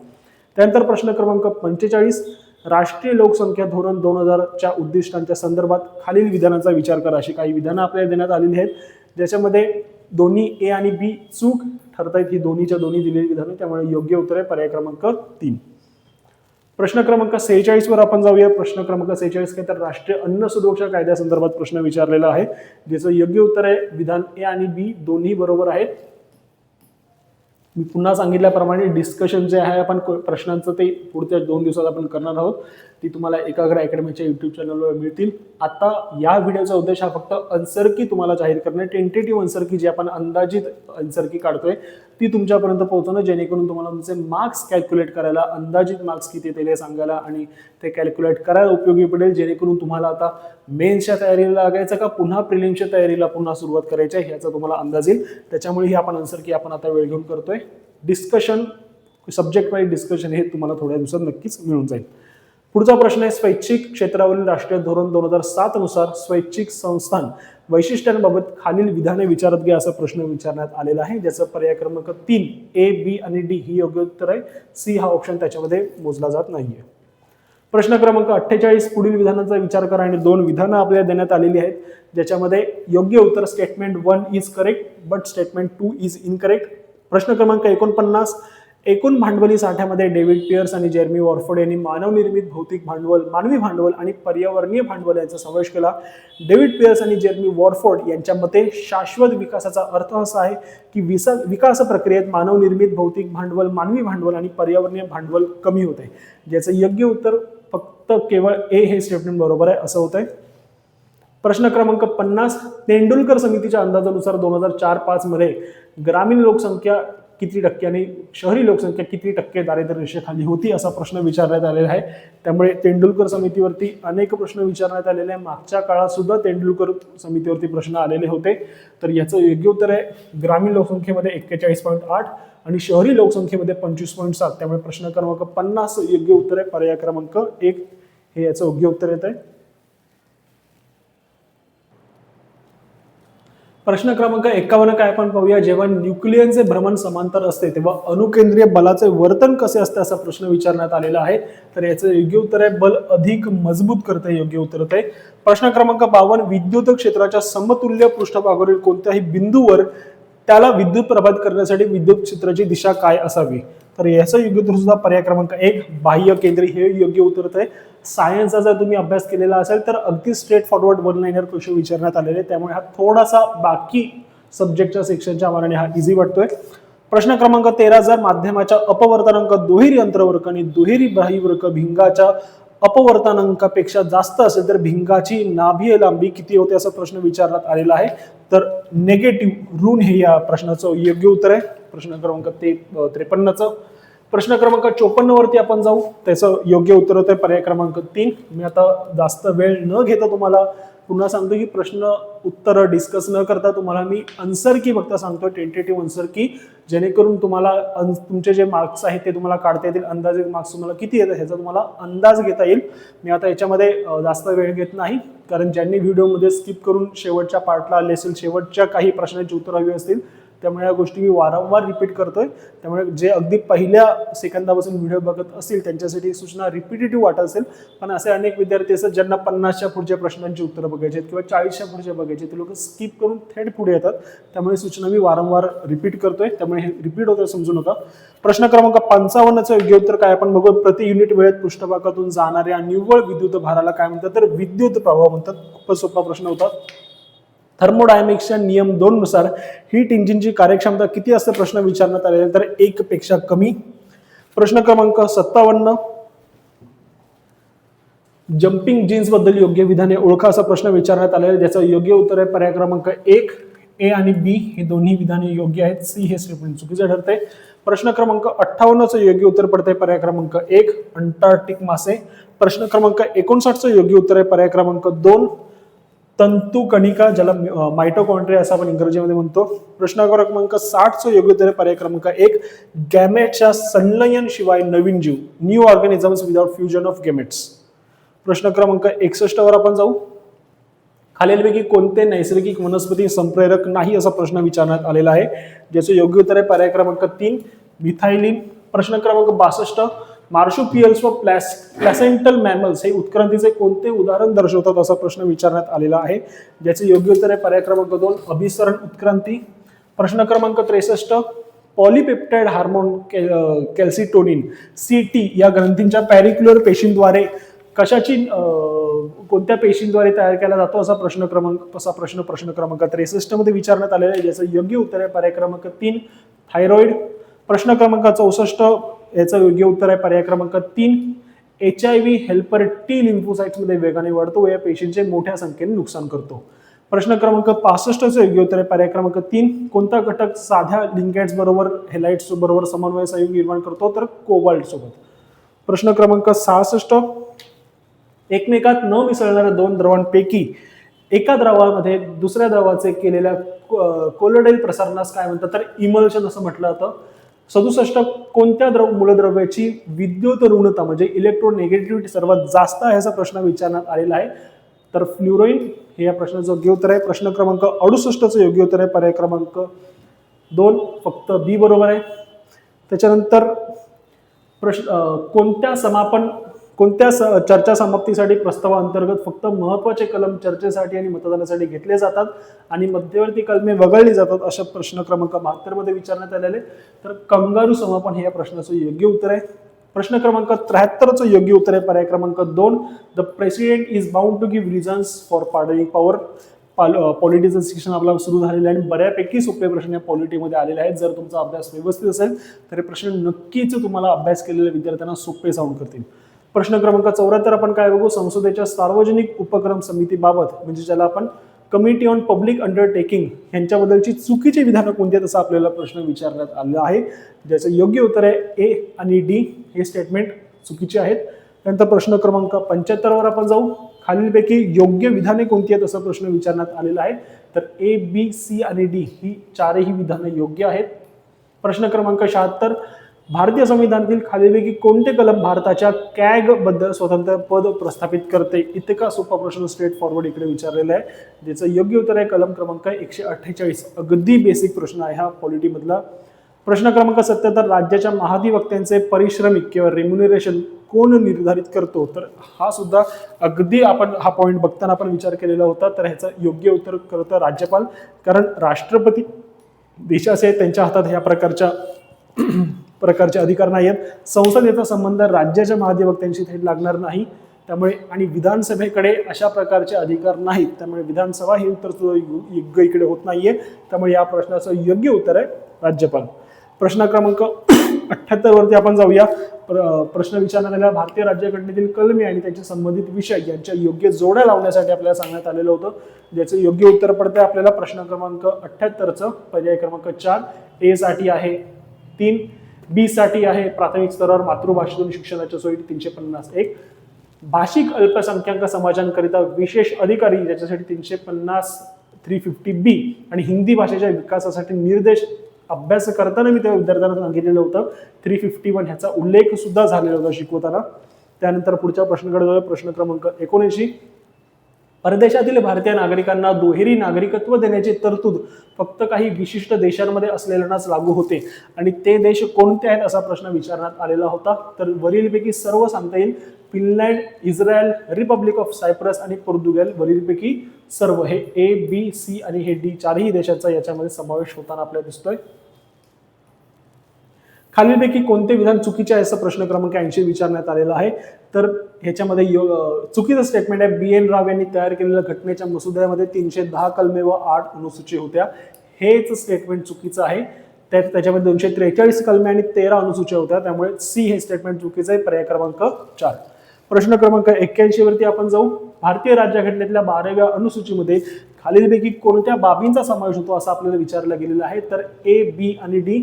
A: त्यानंतर प्रश्न क्रमांक 45 राष्ट्रीय लोकसंख्या धोरण 2000च्या उद्दिष्टांच्या संदर्भात खालील विधानाचा विचार करा. अशी काही विधानं आपल्याला देण्यात आलेली आहेत, ज्याच्यामध्ये दोन्ही ए आणि बी चूक ठरतायत. ही दोन्हीच्या दोन्ही दिलेली विधानं, त्यामुळे योग्य उत्तर आहे पर्याय क्रमांक 3. प्रश्न क्रमांक 46 वर आपण जाऊया. प्रश्न क्रमांक 46 काय तर राष्ट्रीय अन्न सुरक्षा कायद्यासंदर्भात प्रश्न विचारलेला आहे, ज्याचं योग्य उत्तर आहे विधान ए आणि बी दोन्ही बरोबर आहेत. मी पुन्हा सांगितल्याप्रमाणे डिस्कशन जे आहे आपण प्रश्नांचं ते पुढच्या 2 दिवसात आपण करणार आहोत. ती तुम्हाला एकाग्र अकॅडमीच्या युट्यूब चॅनलवर मिळतील. आता या व्हिडिओचा उद्देश हा फक्त आन्सर की तुम्हाला जाहीर करणे, टेंटेटिव्ह आन्सर की जी आपण अंदाजित आन्सर की काढतोय ती तुमच्यापर्यंत पोहोचवणं, जेणेकरून तुम्हाला तुमचे मार्क्स कॅल्क्युलेट करायला, अंदाजित मार्क्स किती येतील हे सांगायला आणि ते कॅल्क्युलेट करायला उपयोगी पडेल, जेणेकरून तुम्हाला आता मेन्सच्या तयारीला लागायचं का पुन्हा प्रिलिम्सच्या तयारीला पुन्हा सुरुवात करायची आहे याचा तुम्हाला अंदाज येईल. त्याच्यामुळे ही आपण आन्सर की आपण आता वेळ घेऊन करतोय. डिस्कशन सब्जेक्ट वाईज डिस्कशन हे तुम्हाला थोड्या दिवसात नक्कीच मिळून जाईल. पुढचा प्रश्न आहे स्वैच्छिक क्षेत्रावरील राष्ट्रीय धोरण 2007 नुसार स्वैच्छिक संस्थान वैशिष्ट्यांबाबत खालील विधाने विचारत घ्या असा प्रश्न विचारण्यात आलेला आहे, ज्याचं पर्याय क्रमांक 3 ए, बी आणि डी ही योग्य उत्तर आहे. सी हा ऑप्शन त्याच्यामध्ये मोजला जात नाहीये. प्रश्न क्रमांक 48 पुढील विधानांचा विचार करा आणि 2 विधानं आपल्याला देण्यात आलेली आहेत, ज्याच्यामध्ये योग्य उत्तर statement 1 is correct but statement 2 is incorrect. प्रश्न क्रमांक 49 एकूण भांडवली साठ्यामध्ये डेव्हिड पियर्स आणि जेरमी वॉरफोर्ड यांनी मानवनिर्मित भौतिक भांडवल, मानवी भांडवल आणि पर्यावरणीय भांडवल यांचा समावेश केला. डेव्हिड पियर्स आणि जेरमी वॉरफोर्ड यांच्या मते शाश्वत विकासाचा अर्थ असा आहे की विकास प्रक्रियेत मानवनिर्मित भौतिक भांडवल, मानवी भांडवल आणि पर्यावरणीय भांडवल कमी होते. ज्याचं योग्य उत्तर फक्त केवळ ए हे स्टेटमेंट बरोबर आहे असं होतंय. प्रश्न क्रमांक 50 तेंडुलकर समितीच्या अंदाजानुसार 2004-5 मध्ये ग्रामीण लोकसंख्या किती टक्के आणि शहरी लोकसंख्या किती टक्के दारिद्र्य रेषेखाली होती असा प्रश्न विचारण्यात आलेला आहे. त्यामुळे तेंडुलकर समितीवरती अनेक प्रश्न विचारण्यात आलेले आहे. मागच्या काळात सुद्धा तेंडुलकर समितीवरती प्रश्न आलेले होते. तर याचं योग्य उत्तर आहे ग्रामीण लोकसंख्येमध्ये 41.8 आणि शहरी लोकसंख्येमध्ये 25.7. त्यामुळे प्रश्न क्रमांक 50 योग्य उत्तर आहे पर्याय क्रमांक 1 हे याचं योग्य उत्तर येत आहे. प्रश्न क्रमांक 51 काय आपण पाहूया. जेव्हा न्यूक्लियनचे भ्रमण समांतर असते तेव्हा अणुकेंद्रीय बलाचे वर्तन कसे असते असा प्रश्न विचारण्यात आलेला आहे. तर याचं योग्य उत्तर आहे बल अधिक मजबूत करते. योग्य उत्तर आहे. प्रश्न क्रमांक 52 विद्युत क्षेत्राच्या समतुल्य पृष्ठभागावरील कोणत्याही बिंदूवर त्याला विद्युत प्रभावित करण्यासाठी विद्युत क्षेत्राची दिशा काय असावी. तर याचं योग्य उत्तर सुद्धा पर्याय क्रमांक 1 बाह्य केंद्री हे योग्य उत्तर आहे. सायन्सचा जर तुम्ही अभ्यास केलेला असेल तर अगदी स्ट्रेट फॉरवर्ड 1 लाइनर क्वेश्चन विचारण्यात आलेले, त्यामुळे हा थोडासा बाकी सब्जेक्टच्या सेक्शनच्या मानाने हा इझी वाटतोय. प्रश्न क्रमांक 13 जर माध्यमाच्या अपवर्तनांक दुहेरी अंतर्वर्क आणि दुहेरी बाह्यवर्क भिंगाच्या अपवर्तनांकापेक्षा जास्त असेल तर भिंगाची नाभीय लांबी किती होते असा प्रश्न विचारण्यात आलेला आहे. तर नेगेटिव्ह ऋण हे या प्रश्नाचं योग्य उत्तर आहे. प्रश्न क्रमांक 53चं. प्रश्न क्रमांक 54 वरती आपण जाऊ. त्याचं योग्य उत्तर होतं पर्याय क्रमांक 3. मी आता जास्त वेळ न घेता तुम्हाला पुन्हा सांगतो की प्रश्न उत्तर डिस्कस न करता तुम्हाला मी आन्सर की फक्त सांगतो, टेंटेटिव्ह आन्सर की, जेणेकरून तुम्हाला तुमचे जे मार्क्स आहेत ते तुम्हाला काढता येतील. अंदाजे मार्क्स तुम्हाला किती येतात ह्याचा तुम्हाला अंदाज घेता येईल. मी आता याच्यामध्ये जास्त वेळ घेत नाही, कारण ज्यांनी व्हिडिओमध्ये स्किप करून शेवटच्या पार्टला आले असेल, शेवटच्या काही प्रश्नांची उत्तर हवी असतील, त्यामुळे या गोष्टी मी वारंवार रिपीट करतोय. त्यामुळे जे अगदी पहिल्या सेकंदापासून व्हिडिओ बघत असतील त्यांच्यासाठी सूचना रिपिटेटिव्ह वाटत असेल, पण असे अनेक विद्यार्थी असतात ज्यांना 50च्या पुढच्या प्रश्नांची उत्तरं बघायची आहेत किंवा 40च्या पुढच्या बघायचे, ते लोक स्किप करून थेट पुढे येतात. त्यामुळे सूचना मी वारंवार रिपीट करतोय, त्यामुळे हे रिपीट होतं समजू नका. प्रश्न क्रमांक 55चं योग्य उत्तर काय आपण बघू. प्रति युनिट वेळेत पृष्ठभागातून जाणाऱ्या निव्वळ विद्युत भाराला काय म्हणतात तर विद्युत प्रवाह म्हणतात. खूपच सोपा प्रश्न होता. थर्मोडायनॅमिक्सच्या नियम 2 नुसार हीट इंजिनची कार्यक्षमता किती असते प्रश्न विचारण्यात आलेला तर 1 पेक्षा कमी. प्रश्न क्रमांक 57 जम्पिंग जीन्स बद्दल योग्य विधाने ओळखा असा प्रश्न विचारण्यात आलेला, ज्याचं योग्य उत्तर आहे पर्याय क्रमांक 1 ए आणि बी हे दोन्ही विधाने योग्य आहेत. सी हे स्टेटमेंट चुकीचं ठरतंय. प्रश्न क्रमांक 58चं योग्य उत्तर पडतंय पर्याय क्रमांक 1 अंटार्क्टिक मासे. प्रश्न क्रमांक 59चं योग्य उत्तर आहे पर्याय क्रमांक 2 तंतू कणिका, ज्याला मायटोकॉन्ड्रिया असं आपण इंग्रजीमध्ये म्हणतो. प्रश्न क्रमांक 60चं योग्य उत्तर आहे पर्याय क्रमांक 1 गॅमेटच्या संलयन शिवाय नवीन जीव, new organisms without fusion of gametes. प्रश्न क्रमांक 61 वर आपण जाऊ. खालीलपैकी कोणते नैसर्गिक वनस्पती संप्रेरक नाही असा प्रश्न विचारण्यात आलेला आहे, ज्याचे योग्य उत्तर आहे पर्याय क्रमांक 3 मिथाइलिन. प्रश्न क्रमांक 62 मार्शुपियल्स व प्लॅसेंटल मॅमल्स हे उत्क्रांतीचे कोणते उदाहरण दर्शवतात असा प्रश्न विचारण्यात आलेला आहे, ज्याचे योग्य उत्तर आहे पर्याय क्रमांक 2 अभिसरण उत्क्रांती. प्रश्न क्रमांक 63 पॉलिपेप्टाइड हार्मोन कॅल्सिटोनिन CT या ग्रंथींच्या पॅरिक्युलर पेशींद्वारे कोणत्या पेशींद्वारे तयार केला जातो असा प्रश्न क्रमांक 63 मध्ये विचारण्यात आलेला आहे, ज्याचं योग्य उत्तर आहे पर्याय क्रमांक 3 थायरॉइड. प्रश्न क्रमांक 64 याचं योग्य उत्तर आहे पर्याय क्रमांक 3 HIV हेल्पर T लिम्फोसाइट्स मध्ये वेगाने वाढतो व या पेशींचे मोठ्या संख्येने नुकसान करतो. प्रश्न क्रमांक 65 चं योग्य उत्तर आहे पर्याय क्रमांक 3 कोणता घटक साध्या लिंकेट्स बरोबर हेलाइट्स बरोबर समन्वय संयुग निर्माण करतो, तर कोबाल्ट सोबत. प्रश्न क्रमांक 66 एकमेकात न मिसळणाऱ्या दोन द्रवांपैकी एका द्रवामध्ये दुसऱ्या द्रवाचे केलेल्या कोलोडाईल प्रसारणास काय म्हणतात, तर इमल्शन असं म्हटलं जातं. 67 कोणत्या मूलद्रव्याची विद्युत ऋणता म्हणजे इलेक्ट्रोनेगेटिव्हिटी सर्वात जास्त आहे असा प्रश्न विचारण्यात आलेला आहे, तर फ्लोरीन हे या प्रश्नाचं योग्य उत्तर आहे. प्रश्न क्रमांक 68 चं योग्य उत्तर आहे पर्याय क्रमांक 2 फक्त बी बरोबर आहे. त्याच्यानंतर कोणत्या चर्चा समाप्तीसाठी प्रस्तावाअंतर्गत फक्त महत्त्वाचे कलम चर्चेसाठी आणि मतदानासाठी घेतले जातात आणि मध्यवर्ती कलमे वगळली जातात अशा प्रश्न क्रमांक 72 मध्ये विचारण्यात आलेले, तर कंगारू समापन हे या प्रश्नाचं योग्य उत्तर आहे. प्रश्न क्रमांक 73 चं योग्य उत्तर आहे पर्याय क्रमांक 2 the president is bound to give reasons for pardoning power. पॉलिटिचं शिक्षण आपल्याला सुरू झालेलं आहे आणि बऱ्यापैकी सोपे प्रश्न या पॉलिटीमध्ये आलेले आहेत. जर तुमचा अभ्यास व्यवस्थित असेल तर हे प्रश्न नक्कीच तुम्हाला अभ्यास केलेल्या विद्यार्थ्यांना सोपे साऊंड करतील. प्रश्न क्रमांक 74 आपण काय बघू, संसदेच्या सार्वजनिक उपक्रम समितीबाबत म्हणजे ज्याला आपण कमिटी ऑन पब्लिक अंडरटेकिंग यांच्याबद्दलची चुकीची विधानं कोणती आहेत असा आपल्याला प्रश्न विचारण्यात आलेला आहे, ज्याचं योग्य उत्तर आहे ए आणि डी हे स्टेटमेंट चुकीचे आहेत. त्यानंतर प्रश्न क्रमांक 75 वर आपण जाऊ. खालीलपैकी योग्य विधाने कोणती आहेत असा प्रश्न विचारण्यात आलेला आहे, तर ए बी सी आणि डी ही चारही विधाने योग्य आहेत. प्रश्न क्रमांक 76 भारतीय संविधानातील खालीलपैकी कोणते कलम भारताच्या कॅग बद्दल स्वतंत्र पद प्रस्थापित करते. इतका सोपा प्रश्न स्ट्रेट फॉरवर्ड इकडे विचारलेला आहे, ज्याचं योग्य उत्तर आहे कलम क्रमांक 148. अगदी बेसिक प्रश्न आहे हा पॉलिटी मधला. प्रश्न क्रमांक 77 राज्याच्या महाधिवक्त्यांचे पारिश्रमिक किंवा रेम्युनरेशन कोण निर्धारित करतो, तर हा सुद्धा अगदी आपण हा पॉईंट बघताना आपण विचार केलेला होता, तर ह्याचं योग्य उत्तर करतं राज्यपाल, कारण राष्ट्रपती देशाचे त्यांच्या हातात ह्या प्रकारचे अधिकार नाही आहेत. संसदेचा संबंध राज्याच्या महाधिवक्त्यांशी थेट लागणार नाही, त्यामुळे आणि विधानसभेकडे अशा प्रकारचे अधिकार नाहीत, त्यामुळे विधानसभा हे उत्तर योग्य इकडे होत नाहीये, त्यामुळे या प्रश्नाचं योग्य उत्तर आहे राज्यपाल. प्रश्न क्रमांक 78 वरती आपण जाऊया. प्रश्न विचारण्यात भारतीय राज्यघटनेतील कलमे आणि त्याचे संबंधित विषय यांच्या योग्य जोड्या लावण्यासाठी आपल्याला सांगण्यात आलेलं होतं, ज्याचं योग्य उत्तर पडतंय आपल्याला प्रश्न क्रमांक 78चं पर्याय क्रमांक 4 ए साठी आहे 3, बी साठी आहे प्राथमिक स्तरावर मातृभाषेतून शिक्षणाच्या सोयी 351, भाषिक अल्पसंख्याक समाजांकरिता विशेष अधिकारी ज्याच्यासाठी 350 बी आणि हिंदी भाषेच्या विकासासाठी निर्देश अभ्यास करताना मी त्या विद्यार्थ्यांना सांगितलेलं होतं 351 ह्याचा उल्लेख सुद्धा झालेला होता शिकवताना. त्यानंतर पुढच्या प्रश्नाकडे जाऊया. प्रश्न क्रमांक 79 परदेशातील भारतीय नागरिकांना दुहेरी नागरिकत्व देण्याची तरतूद फक्त काही विशिष्ट देशांमध्ये असलेल्यांनाच लागू होते आणि ते देश कोणते आहेत असा प्रश्न विचारण्यात आलेला होता, तर वरीलपैकी सर्व सांगता येईल. Finland, Israel, Republic of Cyprus आणि पोर्तुगाल वरीलपैकी सर्व हे ए बी सी आणि हे डी चारही देशांचा याच्यामध्ये समावेश होताना आपल्याला दिसतोय. खालीलपैकी कोणते विधान चुकीचे आहे असा प्रश्न क्रमांक 80 विचारण्यात आलेला आहे, तर ह्याच्यामध्ये चुकीचं स्टेटमेंट आहे बी एन राव यांनी तयार केलेल्या घटनेच्या मसुद्यामध्ये 310 कलमे व 8 अनुसूची होत्या. हेच स्टेटमेंट चुकीचं आहे. त्याच्यामध्ये 243 कलमे आणि 13 अनुसूच्या होत्या, त्यामुळे सी हे स्टेटमेंट चुकीचं आहे पर्याय क्रमांक 4. प्रश्न क्रमांक 81 वरती आपण जाऊ. भारतीय राज्यघटनेतल्या 12व्या अनुसूचीमध्ये खालीलपैकी कोणत्या बाबींचा समावेश होतो असं आपल्याला विचारलं गेलेलं आहे, तर ए बी आणि डी.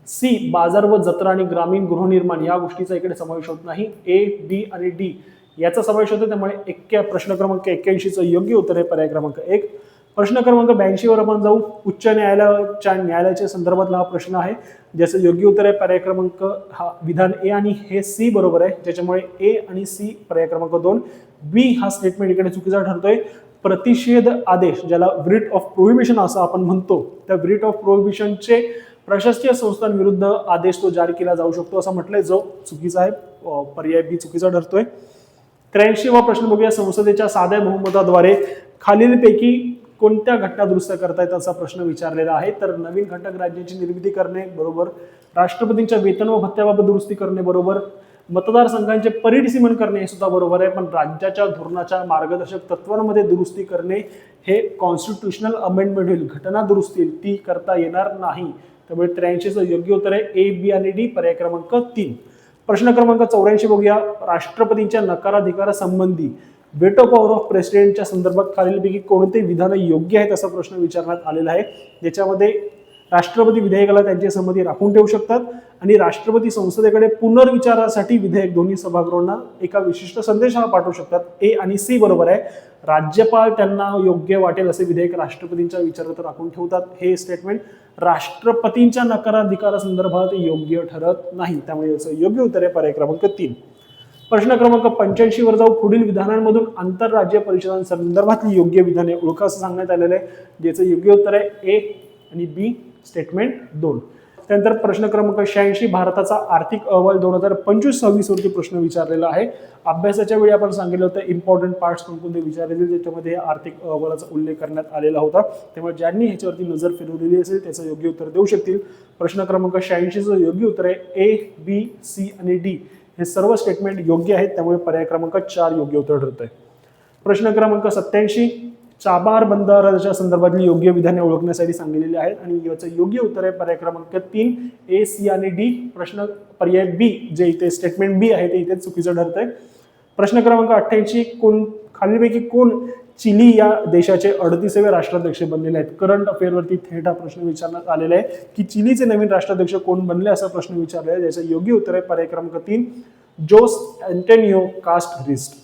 A: सी बाजार व जत्रा आणि ग्रामीण गृहनिर्माण या गोष्टीचा इकडे समावेश होत नाही. ए बी आणि डी याचा समावेश होतो, त्यामुळे प्रश्न क्रमांक 81चं योग्य उत्तर आहे पर्याय क्रमांक 1. प्रश्न क्रमांक 82 वर आपण जाऊ. उच्च न्यायालयाच्या संदर्भातला हा प्रश्न आहे, ज्याचं योग्य उत्तर आहे पर्याय क्रमांक हा विधान ए आणि हे सी बरोबर आहे, ज्याच्यामुळे ए आणि सी पर्याय क्रमांक 2. बी हा स्टेटमेंट इकडे चुकीचा ठरतोय. प्रतिषेध आदेश, ज्याला व्रिट ऑफ प्रोहिबिशन असं आपण म्हणतो, त्या व्रिट ऑफ प्रोहिबिशनचे प्रशासकीय संस्थांविरुद्ध आदेश तो जारी केला जाऊ शकतो असं म्हटलंय, जो चुकीचा आहे. पर्याय बी चुकीचा ठरतोय. 83वा प्रश्न बघूया. संसदेच्या साध्या बहुमताद्वारे खालीलपैकी कोणत्या घटना दुरुस्त करता येतात असा प्रश्न विचारलेला आहे. तर नवीन घटक राज्याची निर्मिती करणे बरोबर, राष्ट्रपतींच्या वेतन व भत्त्याबाबत दुरुस्ती करणे बरोबर, मतदारसंघांचे परिसीमन करणे हे सुद्धा बरोबर आहे. पण राज्याच्या धोरणाच्या मार्गदर्शक तत्वांमध्ये दुरुस्ती करणे हे कॉन्स्टिट्युशनल अमेंडमेंट होईल, घटना दुरुस्ती ती करता येणार नाही. त्यामुळे 83चं योग्य उत्तर आहे ए, बी आणि डी पर्याय क्रमांक 3. प्रश्न क्रमांक 84 बघूया. राष्ट्रपतींच्या नकाराधिकारासंबंधी वेटो पॉवर ऑफ प्रेसिडेंटच्या संदर्भात खालीलपैकी कोणते विधान योग्य आहेत असा प्रश्न विचारण्यात आलेला आहे. ज्याच्यामध्ये राष्ट्रपती विधेयकाला त्यांची संमती राखून ठेवू शकतात आणि राष्ट्रपती संसदेकडे पुनर्विचारासाठी विधेयक दोन्ही सभागृहांना एका विशिष्ट संदेश पाठवू शकतात. ए आणि सी बरोबर आहे. राज्यपाल त्यांना योग्य वाटेल असे विधेयक राष्ट्रपतींच्या विचारात राखून ठेवतात. हे स्टेटमेंट राष्ट्रपतींच्या नकाराधिकारासंदर्भात योग्य ठरत नाही. त्यामुळे याचं योग्य उत्तर आहे पर्याय क्रमांक 3. प्रश्न क्रमांक 85 वर जाऊ. पुढील विधानांमधून आंतरराज्य परिषदांसंदर्भातली योग्य विधाने ओळखा असं सांगण्यात आलेलं आहे, ज्याचं योग्य उत्तर आहे ए आणि बी स्टेटमेंट 2. त्यानंतर प्रश्न क्रमांक 86 भारताचा आर्थिक अहवाल 2025-26 वरती प्रश्न विचारलेला आहे. अभ्यासाच्या वेळी आपण सांगितलं होतं इम्पॉर्टंट पार्ट्स कोणकोणते विचारलेले, त्याच्यामध्ये आर्थिक अहवालाचा उल्लेख करण्यात आलेला होता. त्यामुळे ज्यांनी ह्याच्यावरती नजर फिरवलेली असेल त्याचं योग्य उत्तर देऊ शकतील. प्रश्न क्रमांक 86चं योग्य उत्तर आहे ए, बी, सी आणि डी हे सर्व स्टेटमेंट योग्य आहेत. त्यामुळे पर्याय क्रमांक 4 योग्य उत्तर ठरत आहे. प्रश्न क्रमांक 87 चाबार बंदराच्या संदर्भातली योग्य विधाने ओळखण्यासाठी सांगितलेली आहेत आणि याचं योग्य उत्तर आहे पर्याय क्रमांक 3 ए, सी आणि डी. प्रश्न पर्याय बी जे इथे स्टेटमेंट बी आहे ते इथे चुकीचं ठरत आहे. प्रश्न क्रमांक 88 खालीलपैकी कोण चिली या देशाचे 38वे राष्ट्राध्यक्ष बनलेले आहेत. करंट अफेअरवरती थेट हा प्रश्न विचारण्यात आलेला आहे की चिलीचे नवीन राष्ट्राध्यक्ष कोण बनले असा प्रश्न विचारला आहे. ज्याचं योग्य उत्तर आहे पर्याय क्रमांक 3 जोस अँटोनियो कास्टरिस्ट.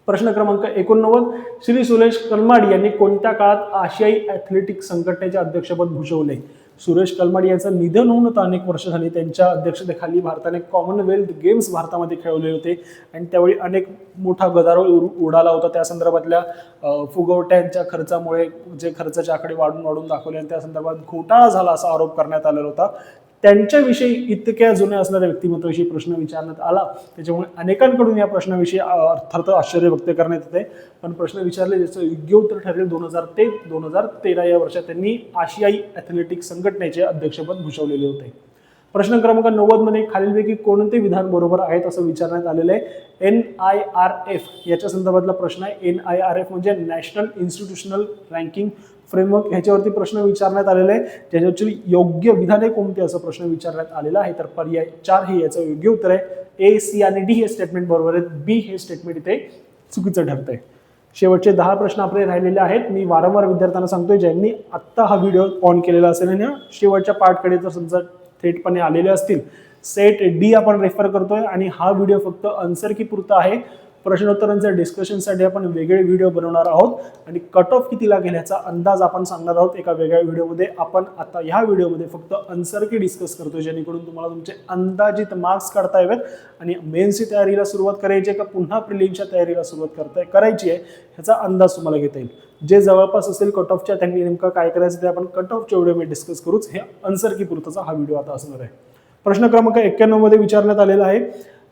A: प्रश्न क्रमांक 89 श्री सुरेश कलमाडी यांनी कोणत्या काळात आशियाई ॲथलेटिक्स संघटनेचे अध्यक्षपद भूषवले. सुरेश कलमाडी यांचं निधन होऊन आता अनेक वर्ष झाली. त्यांच्या अध्यक्षतेखाली भारताने कॉमनवेल्थ गेम्स भारतामध्ये खेळवले होते आणि त्यावेळी अनेक मोठा गदारोळ उडाला होता. त्या संदर्भातल्या फुगवट्यांच्या खर्चामुळे जे खर्चाचे आकडे वाढून दाखवले आणि त्या संदर्भात घोटाळा झाला असा आरोप करण्यात आलेला होता. त्यांच्याविषयी इतक्या जुन्या असणाऱ्या व्यक्तिमत्वाविषयी प्रश्न विचारण्यात आला, त्याच्यामुळे अनेकांकडून या प्रश्नाविषयी अर्थार्थ आश्चर्य व्यक्त करण्यात येते. पण प्रश्न विचारले ज्याचं योग्य उत्तर ठरेल 2000 ते 2013 या वर्षात त्यांनी आशियाई ॲथलेटिक्स संघटनेचे अध्यक्षपद भूषवलेले होते. प्रश्न क्रमांक 90 मध्ये खालीलपैकी कोणते विधान बरोबर आहेत असं विचारण्यात आलेलं आहे. NIRF याच्या संदर्भातला प्रश्न आहे. NIRF म्हणजे नॅशनल इन्स्टिट्यूशनल रँकिंग फ्रेमवर्क, ह्याच्यावरती प्रश्न विचारण्यात आलेला आहे. ज्याच्यावरची योग्य विधाने कोणती असं प्रश्न विचारण्यात आलेला आहे. तर पर्याय 4 हे याचं योग्य उत्तर आहे. ए, सी आणि डी हे स्टेटमेंट बरोबर आहेत. बी हे स्टेटमेंट इथे चुकीचं ठरत आहे. शेवटचे 10 प्रश्न आपले राहिलेले आहेत. मी वारंवार विद्यार्थ्यांना सांगतोय ज्यांनी आत्ता हा व्हिडिओ ऑन केलेला असेल आणि शेवटच्या पार्टकडे जर समजा थेटपणे आलेले असतील, सेट डी आपण रेफर करतोय आणि हा व्हिडिओ फक्त आन्सर की पुरता आहे. प्रश्नोत्तरांच्या डिस्कशनसाठी आपण वेगळे व्हिडिओ बनवणार आहोत आणि कट ऑफ कितीला गेल्याचा अंदाज आपण सांगणार आहोत एका वेगळ्या व्हिडिओमध्ये. आपण आता ह्या व्हिडिओमध्ये फक्त आन्सर की डिस्कस करतोय, जेणेकरून तुम्हाला तुमचे अंदाजित मार्क्स काढता यावेत आणि मेन्सची तयारीला सुरुवात करायची आहे का पुन्हा प्रिलिम्सच्या तयारीला सुरुवात करायची आहे ह्याचा अंदाज तुम्हाला घेता येईल. जे जवळपास असेल कट ऑफच्या त्यांनी नेमकं काय करायचं ते आपण कट ऑफच्या व्हिडिओमध्ये डिस्कस करूच. हे आन्सर की पुरताचा हा व्हिडिओ आता असणार आहे. प्रश्न क्रमांक 91 मध्ये विचारण्यात आलेला आहे.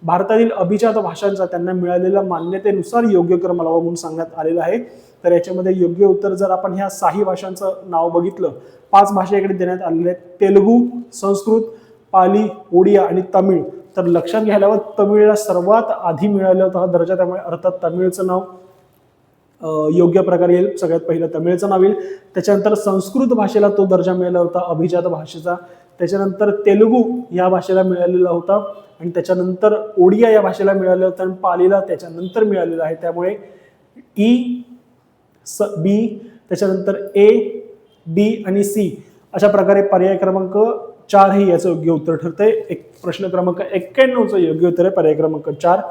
A: भारतातील अभिजात भाषांचा त्यांना मिळालेल्या मान्यतेनुसार योग्य क्रम लावा म्हणून सांगण्यात आलेलं आहे. तर याच्यामध्ये योग्य उत्तर जर आपण ह्या 6 भाषांचं नाव बघितलं, 5 भाषा इकडे देण्यात आलेल्या आहेत. तेलुगू, संस्कृत, पाली, ओडिया आणि तमिळ. तर लक्षात घ्यायला हवं तमिळला सर्वात आधी मिळाला होता हा दर्जा, त्यामुळे अर्थात तमिळचं नाव योग्य प्रकारे येईल. सगळ्यात पहिलं तमिळचं नाव येईल. त्याच्यानंतर संस्कृत भाषेला तो दर्जा मिळाला होता अभिजात भाषेचा. त्याच्यानंतर तेलुगू या भाषेला मिळालेला होता आणि त्याच्यानंतर ओडिया या भाषेला मिळालेलं होतं आणि पालीला त्याच्यानंतर मिळालेलं आहे. त्यामुळे ई, बी, त्याच्यानंतर ए, डी आणि सी अशा प्रकारे पर्याय क्रमांक 4 हे याचं योग्य उत्तर ठरतंय. प्रश्न क्रमांक 91चं योग्य उत्तर आहे पर्याय क्रमांक 4.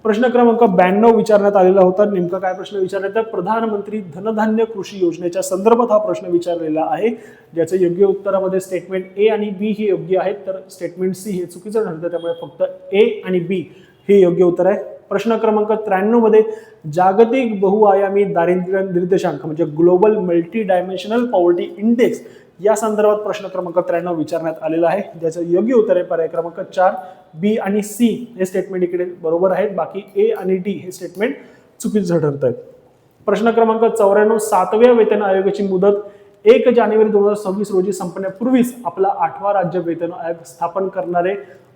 A: प्रश्न क्रमांक 92 विचारण्यात आलेला होता. नेमका काय प्रश्न विचारण्यात आहे? प्रधानमंत्री धनधान्य कृषी योजनेच्या संदर्भात हा प्रश्न विचारलेला आहे, ज्याचं योग्य उत्तरामध्ये स्टेटमेंट ए आणि बी हे योग्य आहेत, तर स्टेटमेंट सी हे चुकीचं ठरतं. त्यामुळे फक्त ए आणि बी हे योग्य उत्तर आहे. प्रश्न क्रमांक 93 मध्ये जागतिक बहुआयामी दारिद्र्य निर्देशांक म्हणजे global multi dimensional poverty index या संदर्भात प्रश्न क्रमांक 93 विचारण्यात आलेला आहे, ज्याचं योग्य उत्तर आहे पर्याय क्रमांक 4. बी आणि सी हे स्टेटमेंट इकडे बरोबर आहेत, बाकी ए आणि डी हे स्टेटमेंट चुकीचं ठरत आहेत. प्रश्न क्रमांक 94 7व्या वेतन आयोगाची मुदत 1 जानेवारी 2026 रोजी संपण्यापूर्वीच आपला 8वा राज्य वेतन आयोग स्थापन करणारे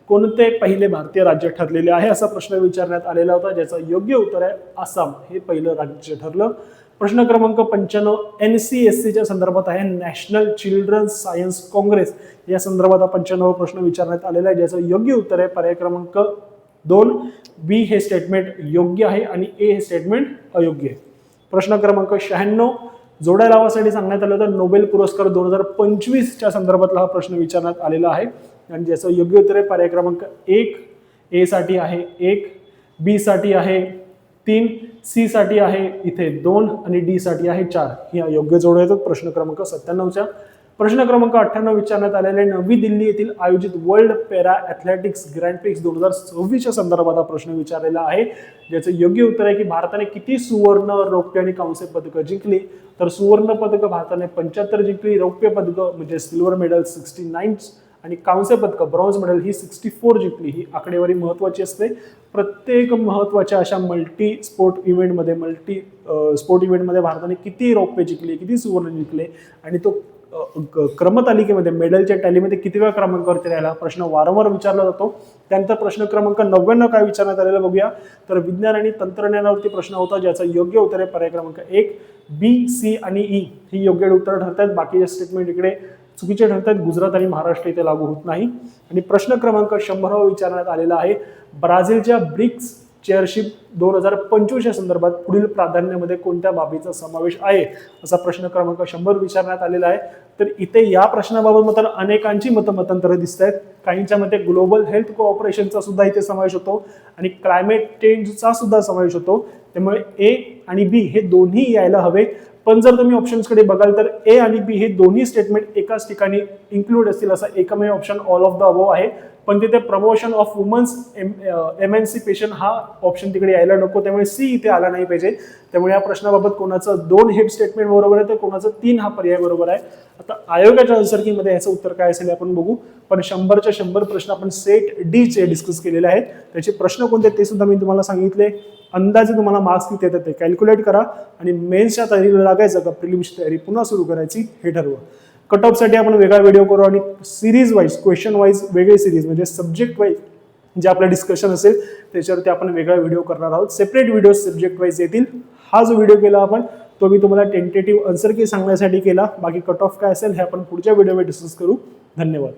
A: कोणते पहिले भारतीय राज्य ठरलेले आहे, असा प्रश्न विचारण्यात आलेला होता, ज्याचं योग्य उत्तर आहे आसाम हे पहिलं राज्य ठरलं. प्रश्न क्रमांक 95 NCSCच्या संदर्भात आहे, नॅशनल चिल्ड्रन्स सायन्स काँग्रेस या संदर्भात हा 95 प्रश्न विचारण्यात आलेला आहे, ज्याचं योग्य उत्तर आहे पर्याय क्रमांक 2. बी हे स्टेटमेंट योग्य आहे आणि ए हे स्टेटमेंट अयोग्य आहे. प्रश्न क्रमांक 96 जोड्या लावासाठी सांगण्यात आलं होतं, नोबेल पुरस्कार 2025च्या संदर्भातला हा प्रश्न विचारण्यात आलेला आहे आणि ज्याचं योग्य उत्तर आहे पर्याय क्रमांक 1. ए साठी आहे 1, बी साठी आहे 3, सी साठी आहे इथे 2 आणि डी साठी आहे 4. ही योग्य जोड्या येतात प्रश्न क्रमांक 97च्या. प्रश्न क्रमांक 98 विचारण्यात आलेले नवी दिल्ली येथील आयोजित world para athletics grand prix 2026च्या संदर्भात हा प्रश्न विचारलेला आहे, ज्याचं योग्य उत्तर आहे की भारताने किती सुवर्ण, रौप्य आणि कांस्य पदकं जिंकली, तर सुवर्ण पदकं भारताने 75 जिंकली, रौप्य पदकं म्हणजे सिल्वर मेडल 69 आणि कांस्य पदकं ब्रॉन्झ मेडल ही 64 जिंकली. ही आकडेवारी महत्त्वाची असते. प्रत्येक महत्त्वाच्या अशा मल्टी स्पोर्ट इव्हेंटमध्ये भारताने किती रौप्य जिंकले, किती सुवर्ण जिंकले आणि तो क्रमतालिकेमध्ये मेडलच्या टॅलीमध्ये कितव्या क्रमांकावरती राहिला, प्रश्न वारंवार विचारला जातो. त्यानंतर प्रश्न क्रमांक 99 काय विचारण्यात आलेला बघूया, तर विज्ञान आणि तंत्रज्ञानावरती प्रश्न होता, ज्याचं योग्य उत्तर आहे पर्याय क्रमांक 1. बी, सी आणि ई ही योग्य उत्तर ठरतात. बाकीचे स्टेटमेंट इकडे चुकीचे ठरतात. गुजरात आणि महाराष्ट्र इथे लागू होत नाही. आणि प्रश्न क्रमांक 100 विचारण्यात आलेला आहे, ब्राझीलच्या ब्रिक्स चेअरशिप 2025 या संदर्भात पुढील प्राधान्यामध्ये कोणत्या बाबीचा समावेश आहे, असा प्रश्न क्रमांक 100 विचारण्यात आलेला आहे. तर इथे या प्रश्नाबाबत मात्र अनेकांची मतमतांतरं दिसत आहेत. काहींच्या मते ग्लोबल हेल्थ कोऑपरेशनचा सुद्धा इथे समावेश होतो आणि क्लायमेट चेंजचा सुद्धा समावेश होतो. त्यामुळे ए आणि बी हे दोन्ही यायला हवे. पण जर तुम्ही ऑप्शन्सकडे बघाल तर ए आणि बी हे दोन्ही स्टेटमेंट एकाच ठिकाणी इन्क्लूड असतील असा एकमेव option all of the above आहे. पण तिथे प्रमोशन ऑफ वुमन्स एमॅन्सिपेशन हा ऑप्शन तिकडे यायला नको, त्यामुळे सी इथे आला नाही पाहिजे. त्यामुळे या प्रश्नाबाबत कोणाचं 2 हे स्टेटमेंट बरोबर आहे तर कोणाचं 3 हा पर्याय बरोबर आहे. आता आयोगाच्या आन्सरकीमध्ये याचं उत्तर काय असेल आपण बघू. पण 100च्या 100 प्रश्न आपण सेट डी चे डिस्कस केलेले आहेत. त्याचे प्रश्न कोणते ते सुद्धा मी तुम्हाला सांगितले. अंदाजे तुम्हाला मार्क्स किती येतात ते कॅल्क्युलेट करा आणि मेन्सच्या तयारीला लागायचं का प्रिलिम्सची तयारी पुन्हा सुरू करायची हे ठरवा. कट ऑफसाठी आपण वेगळा व्हिडिओ करू आणि सिरीज वाईज क्वेश्चन वाईज वेगळी सिरीज म्हणजे सब्जेक्ट वाईज जे आपलं डिस्कशन असेल त्याच्यावरती आपण वेगळा व्हिडिओ करणार आहोत. सेपरेट व्हिडिओ सब्जेक्ट वाईज येतील. हा जो व्हिडिओ केला आपण तो मी तुम्हाला टेंटेटिव्ह आन्सर की सांगण्यासाठी केला. बाकी कट ऑफ काय असेल हे आपण पुढच्या व्हिडिओमध्ये डिस्कस करू. धन्यवाद.